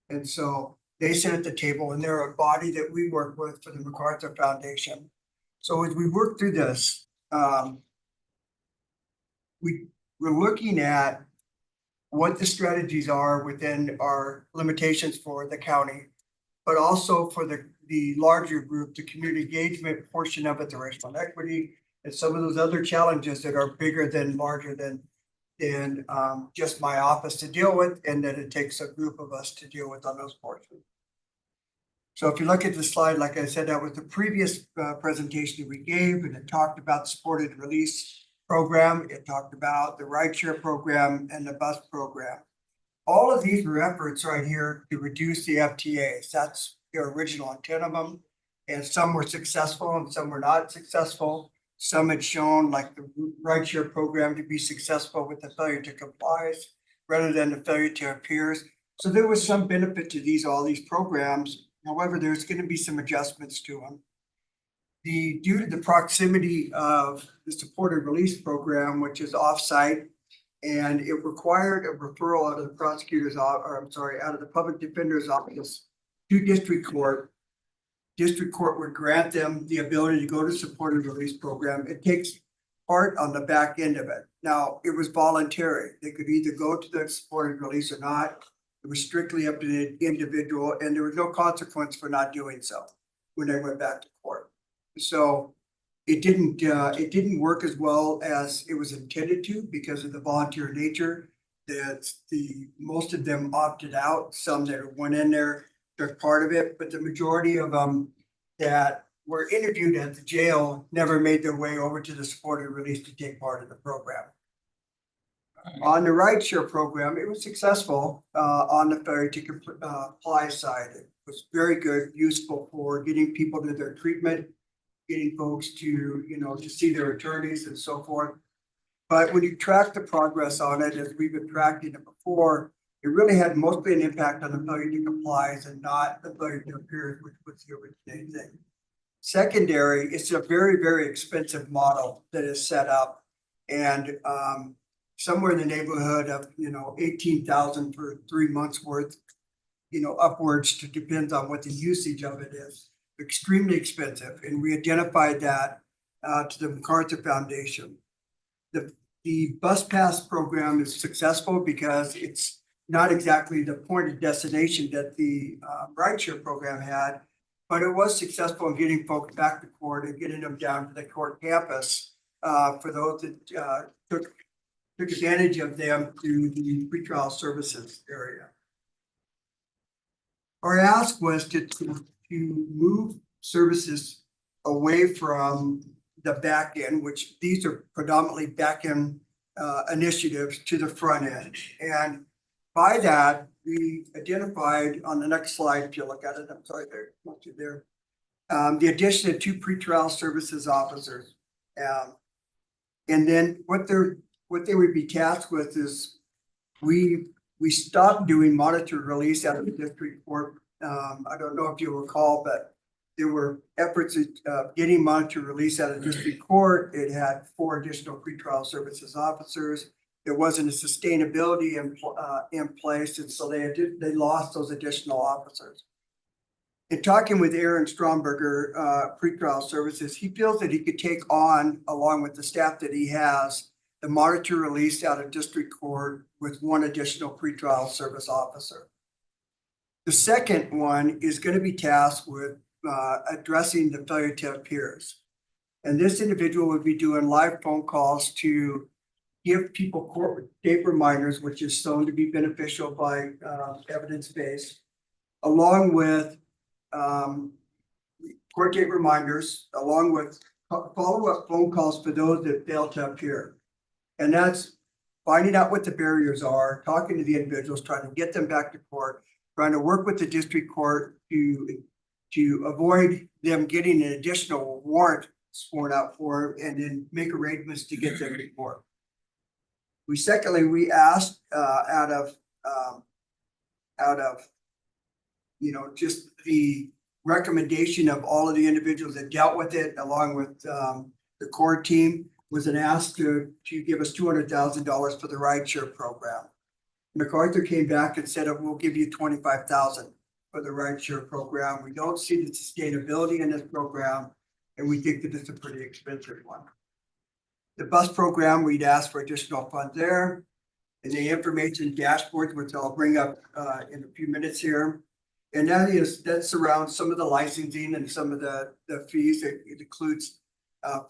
And so they sit at the table and they're a body that we work with for the MacArthur Foundation. So as we work through this, we're looking at what the strategies are within our limitations for the county, but also for the larger group, the community engagement portion of it, the racial equity, and some of those other challenges that are bigger than, larger than just my office to deal with, and that it takes a group of us to deal with on those portions. So if you look at the slide, like I said, that was the previous presentation we gave, and it talked about the supported release program. It talked about the rideshare program and the bus program. All of these were efforts right here to reduce the FTAs. That's the original intent of them. And some were successful and some were not successful. Some had shown, like the rideshare program, to be successful with the failure to comply rather than the failure to appears. So there was some benefit to all these programs. However, there's going to be some adjustments to them. Due to the proximity of the supported release program, which is offsite, and it required a referral out of the prosecutor's out of the public defender's office to district court. District court would grant them the ability to go to supported release program. It takes part on the back end of it. Now, it was voluntary. They could either go to the supported release or not. It was strictly up to the individual, and there was no consequence for not doing so when they went back to court. So it didn't work as well as it was intended to because of the volunteer nature. That most of them opted out. Some that went in there, they're part of it, but the majority of them that were interviewed at the jail never made their way over to the supported release to take part in the program. On the rideshare program, it was successful on the failure to comply side. It was very good, useful for getting people to their treatment, getting folks to, to see their attorneys and so forth. But when you track the progress on it, as we've been tracking it before, it really had mostly an impact on the failure to comply and not the failure to appear, which was the originating thing. Secondary, it's a very, very expensive model that is set up, and somewhere in the neighborhood of 18,000 for 3 months worth, upwards to depends on what the usage of it is. Extremely expensive, and we identified that to the MacArthur Foundation. The bus pass program is successful because it's not exactly the point of destination that the rideshare program had, but it was successful in getting folks back to court and getting them down to the court campus for those that took advantage of them through the pretrial services area. Our ask was to move services away from the back end, which these are predominantly back end initiatives, to the front end. And by that, we identified on the next slide, if you look at it, I'm sorry, there, the addition of 2 pretrial services officers. And then what they would be tasked with is we stopped doing monitored release out of the district court. I don't know if you recall, but there were efforts at getting monitored release out of district court. It had 4 additional pretrial services officers. There wasn't a sustainability in place, and so they lost those additional officers. In talking with Aaron Stromberger, pretrial services, he feels that he could take on, along with the staff that he has, the monitor release out of district court with 1 additional pretrial service officer. The second one is going to be tasked with addressing the failure to appears. And this individual would be doing live phone calls to give people court date reminders, which is shown to be beneficial by evidence-based, along with court date reminders, along with follow-up phone calls for those that fail to appear. And that's finding out what the barriers are, talking to the individuals, trying to get them back to court, trying to work with the district court to avoid them getting an additional warrant sworn out for and then make arrangements to get their report. We asked, out of, just the recommendation of all of the individuals that dealt with it, along with, the core team, was an ask to give us $200,000 for the rideshare program. MacArthur came back and said, we'll give you 25,000 for the rideshare program. We don't see the sustainability in this program, and we think that it's a pretty expensive one. The bus program, we'd ask for additional funds there. And the information dashboards, which I'll bring up in a few minutes here. And that surrounds some of the licensing and some of the fees. It includes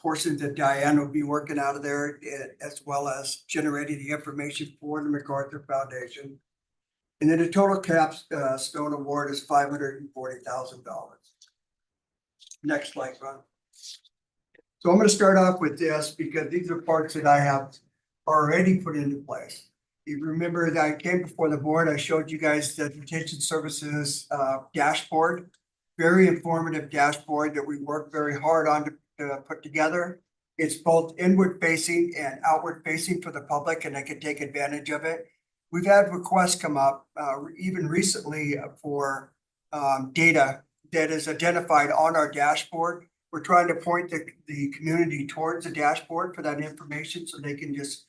portions that Diane will be working out of there, as well as generating the information for the MacArthur Foundation. And then the total capstone award is $540,000. Next slide, Ron. So I'm going to start off with this because these are parts that I have already put into place. You remember that I came before the board, I showed you guys the detention services dashboard, very informative dashboard that we worked very hard on to put together. It's both inward facing and outward facing for the public, and they can take advantage of it. We've had requests come up even recently for data that is identified on our dashboard. We're trying to point the community towards the dashboard for that information so they can just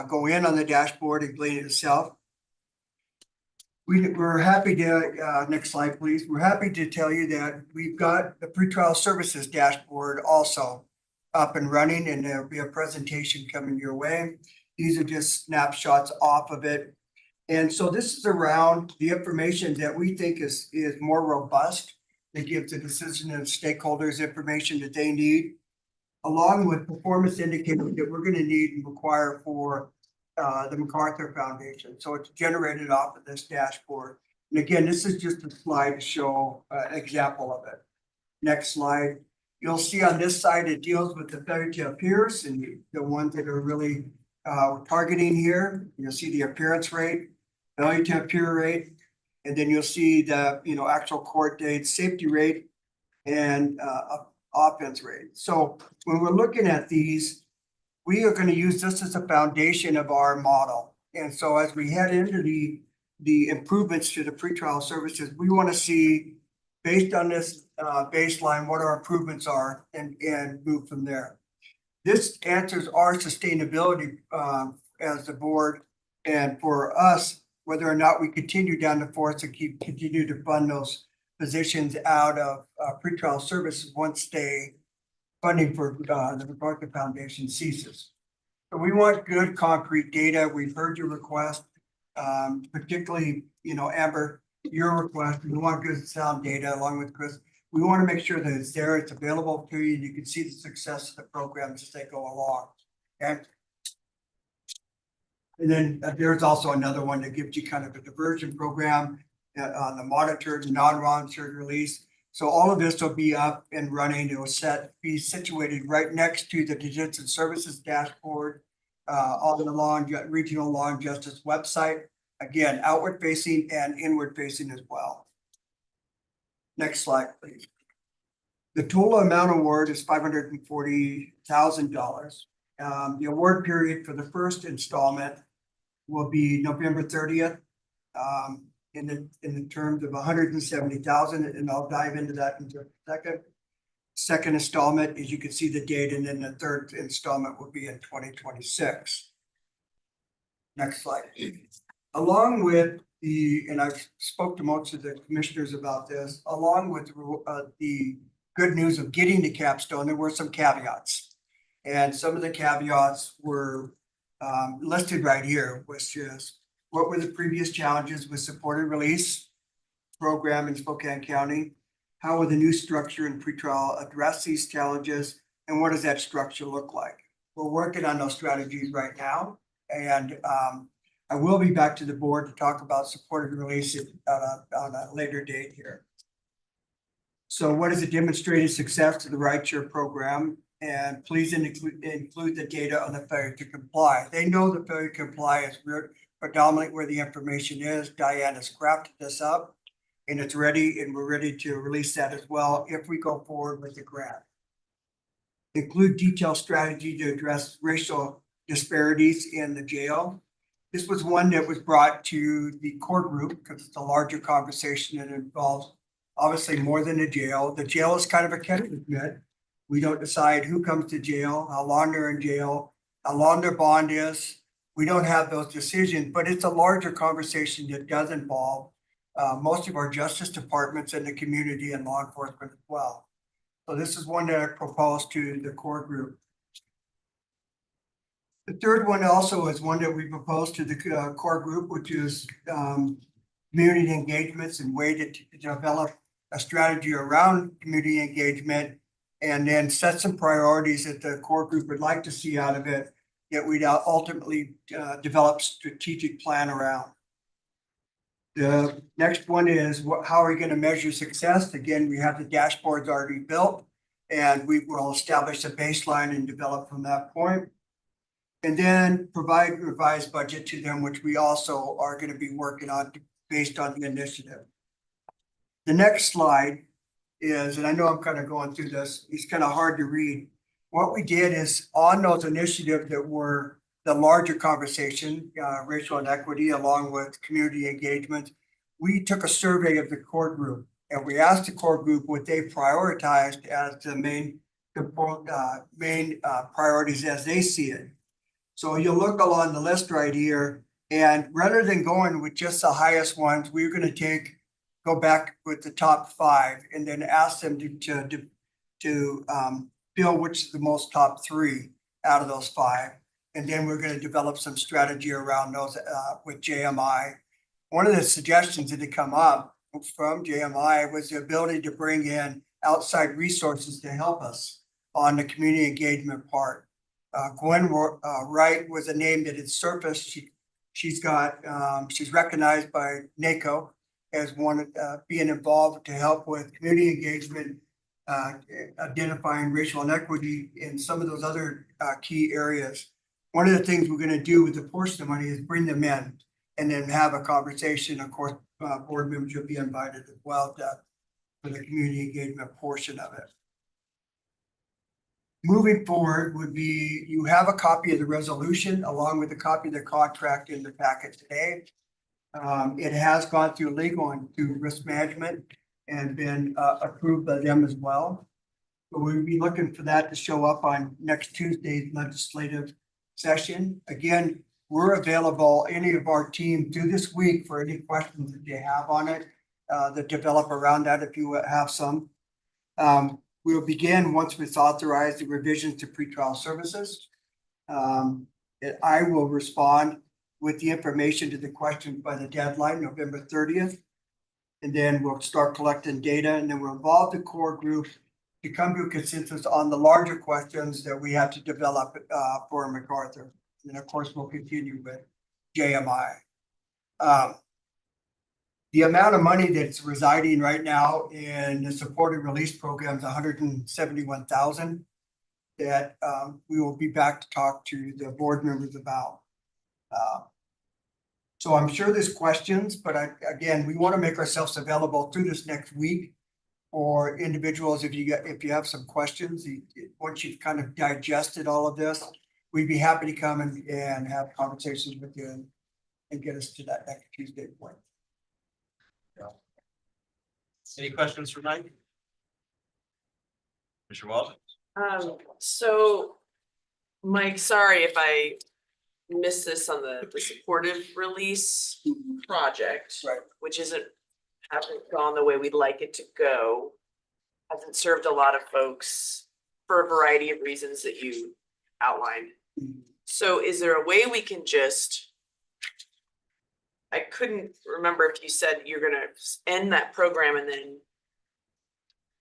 go in on the dashboard and glean it itself. We're happy to, next slide, please. We're happy to tell you that we've got the pretrial services dashboard also up and running, and there'll be a presentation coming your way. These are just snapshots off of it. And so this is around the information that we think is more robust, that gives the decision and stakeholders information that they need, along with performance indicators that we're going to need and require for the MacArthur Foundation. So it's generated off of this dashboard. And again, this is just a slide to show an example of it. Next slide. You'll see on this side, it deals with the failure to appears and the ones that are really targeting here. You'll see the appearance rate, failure to appear rate, and then you'll see the actual court date, safety rate, and offense rate. So when we're looking at these, we are going to use this as a foundation of our model. And so as we head into the improvements to the pretrial services, we want to see, based on this baseline, what our improvements are and move from there. This answers our sustainability as the board, and for us, whether or not we continue down the force and continue to fund those positions out of pretrial services once funding for the MacArthur Foundation ceases. So we want good concrete data. We've heard your request, particularly, Amber, your request. We want good sound data along with Chris. We want to make sure that it's there, it's available to you. You can see the success of the programs as they go along. Okay. And then there's also another one that gives you kind of a diversion program on the monitored and non-monitored release. So all of this will be up and running. It will be situated right next to the detention services dashboard on the regional law and justice website. Again, outward facing and inward facing as well. Next slide, please. The total amount award is $540,000. The award period for the first installment will be November 30th. In the terms of 170,000, and I'll dive into that in a second. Second installment, as you can see the date, and then the third installment will be in 2026. Next slide. Along with and I've spoke to most of the commissioners about this, along with the good news of getting the capstone, there were some caveats. And some of the caveats were listed right here, which is, what were the previous challenges with supported release program in Spokane County? How will the new structure in pretrial address these challenges? And what does that structure look like? We're working on those strategies right now. And I will be back to the board to talk about supported release on a later date here. So what is a demonstrated success to the rideshare program? And please include the data on the failure to comply. They know the failure to comply is predominantly where the information is. Diane has crafted this up and it's ready, and we're ready to release that as well if we go forward with the grant. include detailed strategy to address racial disparities in the jail. This was one that was brought to the core group because it's a larger conversation and involves obviously more than the jail. The jail is kind of a catch admit. We don't decide who comes to jail, how long they're in jail, how long their bond is. We don't have those decisions, but it's a larger conversation that does involve most of our justice departments and the community and law enforcement as well. So this is one that I proposed to the core group. The third one also is one that we proposed to the core group, which is community engagements and way to develop a strategy around community engagement and then set some priorities that the core group would like to see out of it that we'd ultimately develop strategic plan around. The next one is how are we going to measure success? Again, we have the dashboards already built and we will establish a baseline and develop from that point. And then provide revised budget to them, which we also are going to be working on based on the initiative. The next slide is, and I know I'm kind of going through this, it's kind of hard to read. What we did is on those initiatives that were the larger conversation, racial inequity, along with community engagement, we took a survey of the core group and we asked the core group what they prioritized as the main priorities as they see it. So you'll look along the list right here, and rather than going with just the highest ones, we're going to go back with the top 5 and then ask them to feel which is the most top 3 out of those 5. And then we're going to develop some strategy around those with JMI. One of the suggestions that had come up from JMI was the ability to bring in outside resources to help us on the community engagement part. Gwen Wright was a name that had surfaced. She's recognized by NACO as one being involved to help with community engagement, identifying racial inequity in some of those other key areas. One of the things we're going to do with the portion of money is bring them in and then have a conversation. Of course, board members will be invited as well for the community engagement portion of it. Moving forward would be, you have a copy of the resolution along with a copy of the contract in the packet today. It has gone through legal and through risk management and been approved by them as well. But we'll be looking for that to show up on next Tuesday's legislative session. Again, we're available, any of our team through this week for any questions that you have on it, that develop around that if you have some. We'll begin once it's authorized the revisions to pretrial services. I will respond with the information to the questions by the deadline, November 30th. And then we'll start collecting data and then we'll involve the core group to come to a consensus on the larger questions that we have to develop for MacArthur. And of course, we'll continue with JMI. The amount of money that's residing right now in the supported release program is $171,000 that we will be back to talk to the board members about. So I'm sure there's questions, but again, we want to make ourselves available through this next week for individuals. If you have some questions, once you've kind of digested all of this, we'd be happy to come and have conversations with you and get us to that next Tuesday point. Any questions for Mike? Mr. Walden? So Mike, sorry if I missed this on the supportive release project, Right. which hasn't gone the way we'd like it to go. Hasn't served a lot of folks for a variety of reasons that you outlined. So is there a way we can I couldn't remember if you said you're gonna end that program and then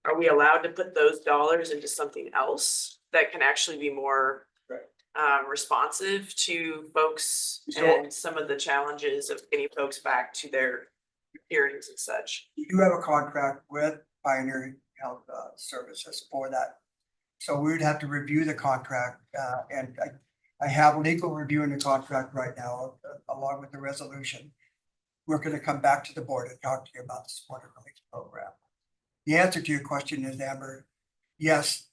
are we allowed to put those dollars into something else that can actually be more responsive to folks and some of the challenges of getting folks back to their hearings and such? We do have a contract with Pioneer Health Services for that. So we would have to review the contract and I have legal reviewing the contract right now along with the resolution. We're going to come back to the board and talk to you about the supported release program. The answer to your question is, Amber, yes.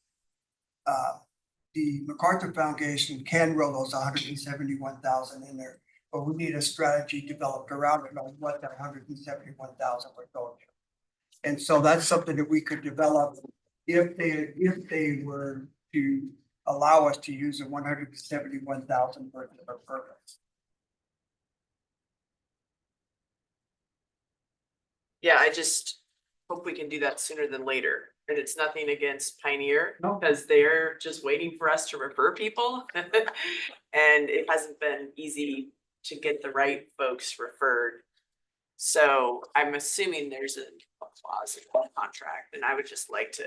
the MacArthur Foundation can roll those 171,000 in there, but we need a strategy developed around it on what that 171,000 would go to. And so that's something that we could develop if they were to allow us to use the 171,000 for a purpose. Yeah, I just hope we can do that sooner than later. And it's nothing against Pioneer, No. because they're just waiting for us to refer people. And it hasn't been easy to get the right folks referred. So I'm assuming there's a clause in the contract, and I would just like to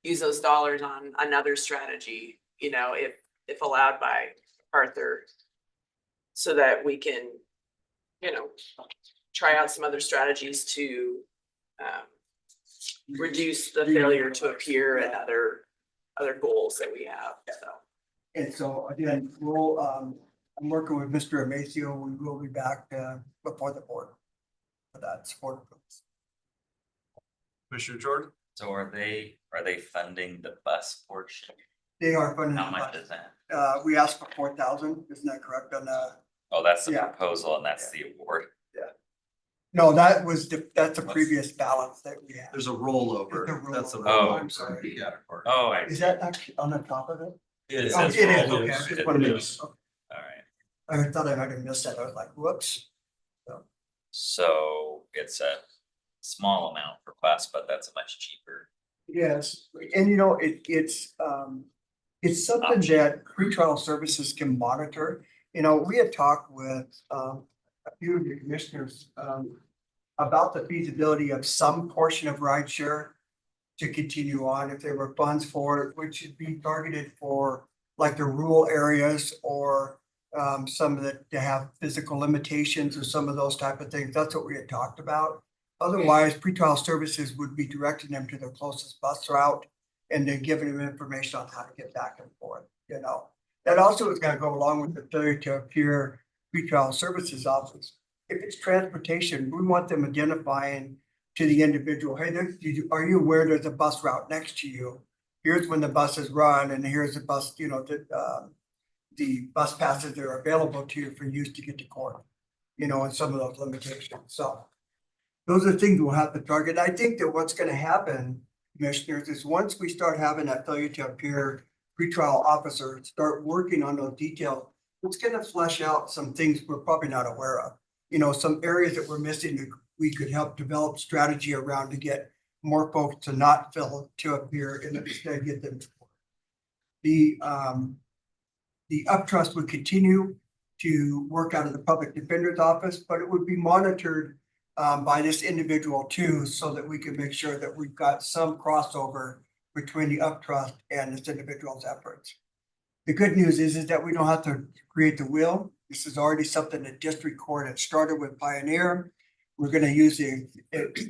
use those dollars on another strategy, you know, if allowed by Arthur. So that we can, you know, try out some other strategies to reduce the failure to appear and other goals that we have, so. And so again, I'm working with Mr. Amacio. We will be back before the board for that support. Commissioner Jordan? So are they funding the bus portion? They are funding. How much is that? We asked for 4,000, isn't that correct on Oh, that's the Yeah. proposal and that's the award. no, that's a previous balance that we had. There's a rollover. It's a That's a rollover. Oh. I'm sorry. Oh, I Is that actually on the top of it? It Oh, says it is, roll. okay, I just wanted to, All right, I thought I might have missed that, I was like, whoops. so it's a small amount for bus, but that's a much cheaper. Yes, and you know, it's something that pretrial services can monitor. You know, we had talked with a few of the commissioners about the feasibility of some portion of rideshare to continue on if there were funds for it, which should be targeted for like the rural areas or some of the, to have physical limitations or some of those type of things. That's what we had talked about. Otherwise, pretrial services would be directing them to their closest bus route and then giving them information on how to get back and forth, you know. That also is gonna go along with the failure to appear pretrial services office. If it's transportation, we want them identifying to the individual, hey, are you aware there's a bus route next to you? Here's when the buses run and here's the bus, you know, the bus passes that are available to you for use to get to court. You know, and some of those limitations, so. Those are things we'll have to target. I think that what's gonna happen, commissioners, is once we start having that failure to appear pretrial officer, start working on those details, it's gonna flesh out some things we're probably not aware of. You know, some areas that we're missing, that we could help develop strategy around to get more folks to not fail to appear and instead get them to court. The uptrust would continue to work out of the public defender's office, but it would be monitored by this individual too, so that we can make sure that we've got some crossover between the uptrust and this individual's efforts. The good news is that we don't have to create the wheel. This is already something that district court had started with Pioneer. We're gonna use the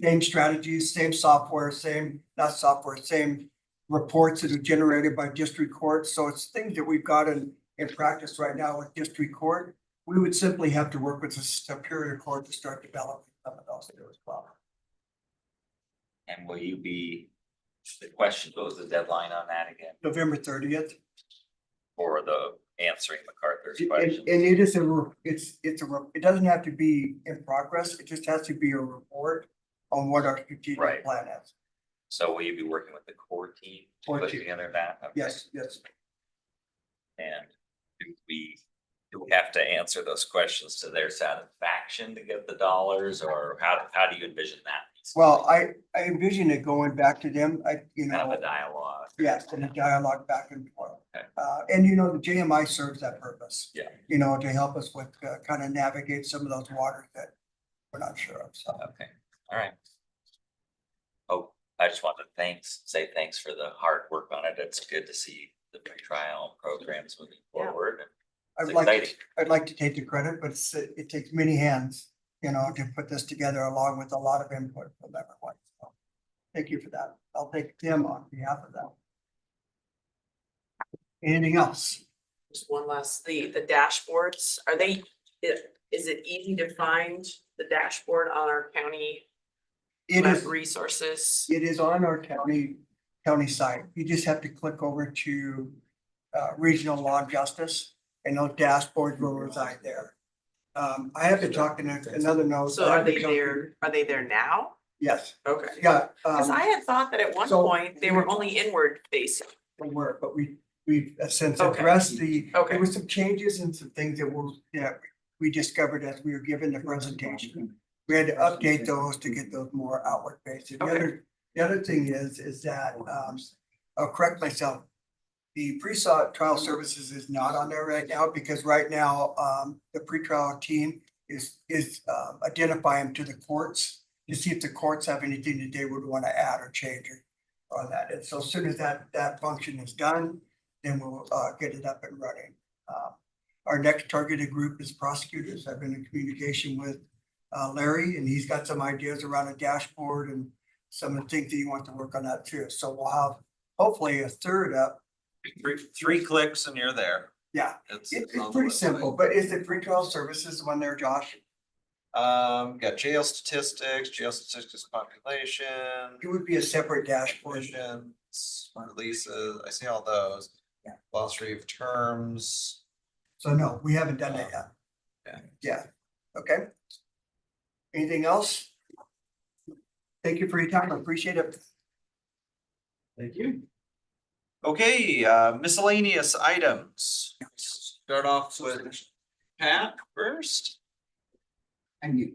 same strategies, same software, same reports that are generated by district court. So it's things that we've got in practice right now with district court. We would simply have to work with the Superior Court to start developing some of those as well. And will you be, the question, what was the deadline on that again? November 30th. For the answering MacArthur's And question? it is it doesn't have to be in progress. It just has to be a report on what our strategic Right. plan is. So will you be working with the core team to Core put team. together that? Okay. Yes, yes. And do we have to answer those questions to their satisfaction to get the dollars, or how do you envision that? Well, I envision it going back to them, Kind of a dialogue. yes, and a dialogue back and forth. Okay. And you know, the JMI serves that purpose. Yeah. You know, to help us with kind of navigate some of those waters that we're not sure of, so. Okay, all right. Oh, I just wanted to say thanks for the hard work on it. It's good to see the pretrial programs moving Yeah. forward. It's I'd exciting. like to take the credit, but it takes many hands, you know, to put this together along with a lot of input from everyone. So, thank you for that. I'll thank them on behalf of that. Anything else? Just one last, the dashboards, are they, is it easy to find the dashboard on our county It web is, resources? it is on our county site. You just have to click over to regional law justice, and those dashboards will reside there. I have to talk in another note. So are they there now? Yes, Okay. yeah. Cause I had thought that at one so- point they were only inward facing. They were, but we've since Okay. addressed there Okay. were some changes and some things that we discovered as we were given the presentation. We had to update those to get those more outward facing. The other thing is that, I'll correct myself. The pre-trial services is not on there right now because right now, the pretrial team is identifying to the courts to see if the courts have anything that they would want to add or change on that. And so as soon as that function is done, then we'll get it up and running. Our next targeted group is prosecutors. I've been in communication with Larry, and he's got some ideas around a dashboard and some of the things that he wants to work on that too. So we'll have hopefully a third up. Three clicks and you're there. Yeah, It's it's on the pretty website. simple, but is it pretrial services when they're Josh? Got jail statistics population. It would be a separate dashboard. Admissions, releases, I see all those. Yeah. Glossary of terms. So no, we haven't done that yet. Yeah. Yeah, okay. Anything else? Thank you for your time. I appreciate it. Thank you. Okay, miscellaneous items. Start off with Pat first. And you.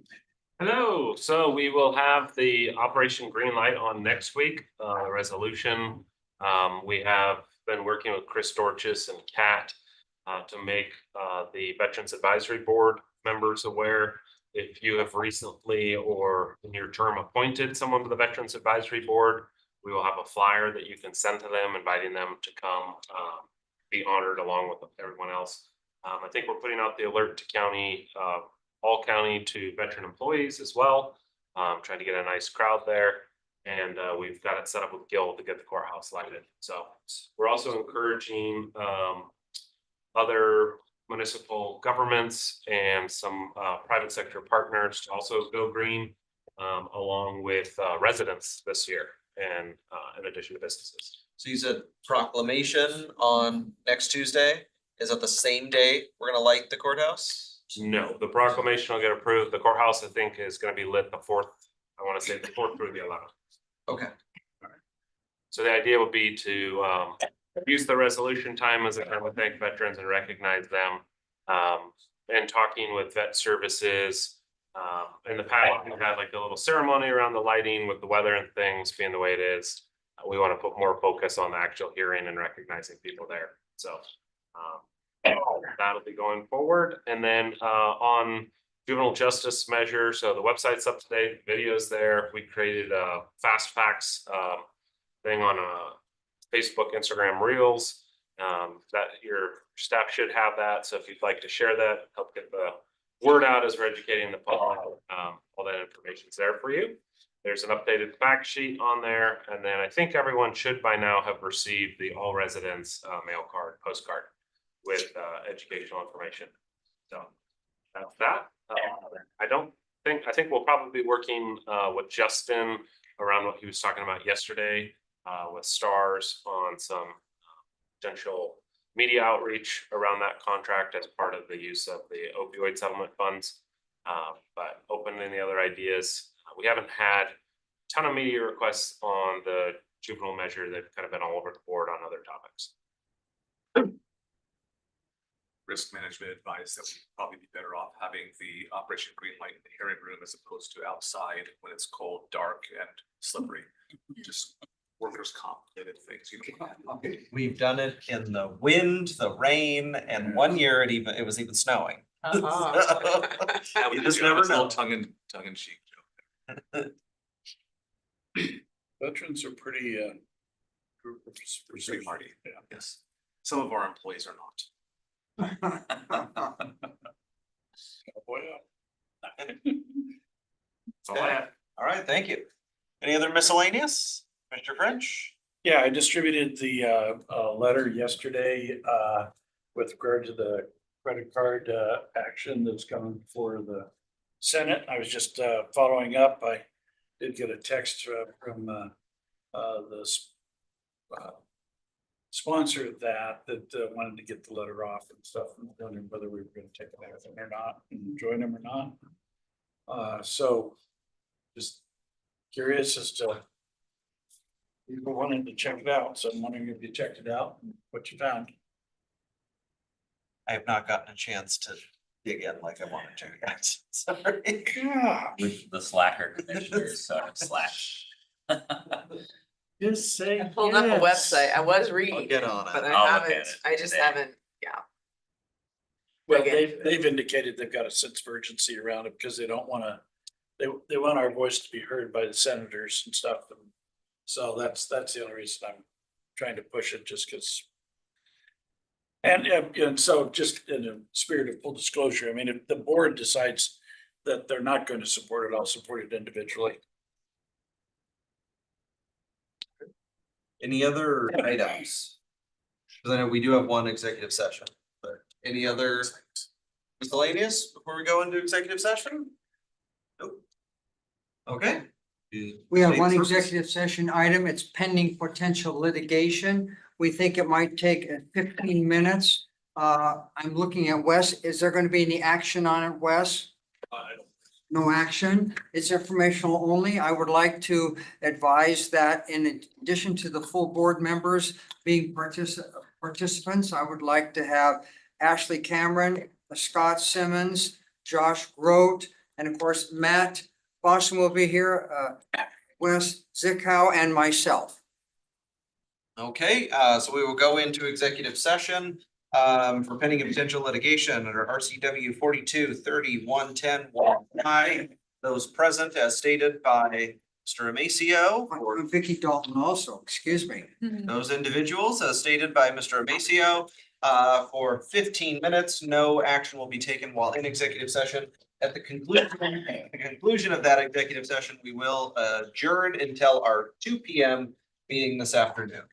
Hello, so we will have the Operation Greenlight on next week, resolution. We have been working with Chris Dorches and Kat to make the Veterans Advisory Board members aware. If you have recently or in your term appointed someone to the Veterans Advisory Board, we will have a flyer that you can send to them, inviting them to come be honored along with everyone else. I think we're putting out the alert to county, all county to veteran employees as well. Trying to get a nice crowd there. And we've got it set up with Gil to get the courthouse lighted. So we're also encouraging other municipal governments and some private sector partners to also go green, along with residents this year and in addition to businesses. So you said proclamation on next Tuesday. Is that the same day we're gonna light the courthouse? No, the proclamation will get approved. The courthouse, I think, is going to be lit the 4th. I want to say the 4th through the 11th. Okay. So the idea would be to use the resolution time as a time to thank veterans and recognize them. And talking with vet services. In the past, we had like a little ceremony around the lighting with the weather and things being the way it is. We want to put more focus on the actual hearing and recognizing people there. So that'll be going forward. And then on juvenile justice measure, so the website's up to date, videos there. We created a fast facts thing on Facebook, Instagram Reels. That your staff should have that. So if you'd like to share that, help get the word out as we're educating the public, all that information's there for you. There's an updated fact sheet on there. And then I think everyone should by now have received the all residents mail card, postcard with educational information. So that's that. I think we'll probably be working with Justin around what he was talking about yesterday with STARS on some potential media outreach around that contract as part of the use of the opioid settlement funds. But open to any other ideas. We haven't had a ton of media requests on the juvenile measure. They've kind of been all over the board on other topics. Risk management advice that we'd probably be better off having the Operation Greenlight in the hearing room as opposed to outside when it's cold, dark and slippery. Just workers' comp related things. We've done it in the wind, the rain, and one year it was even snowing. You just never know. Tongue in cheek joke. Veterans are pretty Pretty hardy. Yeah. Yes. Some of our employees are not. Okay. All right, thank you. Any other miscellaneous? Mr. French? Yeah, I distributed the letter yesterday with regard to the credit card action that's coming for the Senate. I was just following up. I did get a text from the sponsor of that wanted to get the letter off and stuff, and wondering whether we were gonna take it with them or not, and join them or not. So just curious as to people wanted to check it out, so I'm wondering if you checked it out and what you found. I have not gotten a chance to dig in like I wanted to, guys. Sorry. With the slacker commissioners, so slash. Just say I pulled up a yes. website. I was I'll reading, get on but it. I I'll look at haven't, it I just today. haven't, yeah. Well, Again. they've indicated they've got a sense of urgency around it because they don't wanna, they want our voice to be heard by the senators and stuff. And so that's the only reason I'm trying to push it, just because. And so just in the spirit of full disclosure, I mean, if the board decides that they're not going to support it, I'll support it individually. Any other items? Cause I know we do have one executive session, but any other miscellaneous before we go into executive session? Nope. Okay. We have one executive session item. It's pending potential litigation. We think it might take 15 minutes. I'm looking at Wes. Is there gonna be any action on it, Wes? No action. It's informational only. I would like to advise that in addition to the full board members being participants, I would like to have Ashley Cameron, Scott Simmons, Josh Grote, and of course, Matt Boston will be here, Wes Zickow, and myself. Okay, so we will go into executive session for pending and potential litigation under RCW 42-30-110-1. Those present as stated by Mr. Amacio. I'm Vicky Dalton also, excuse me. Those individuals as stated by Mr. Amacio for 15 minutes. No action will be taken while in executive session. At the conclusion of that executive session, we will adjourn until our 2 p.m. meeting this afternoon.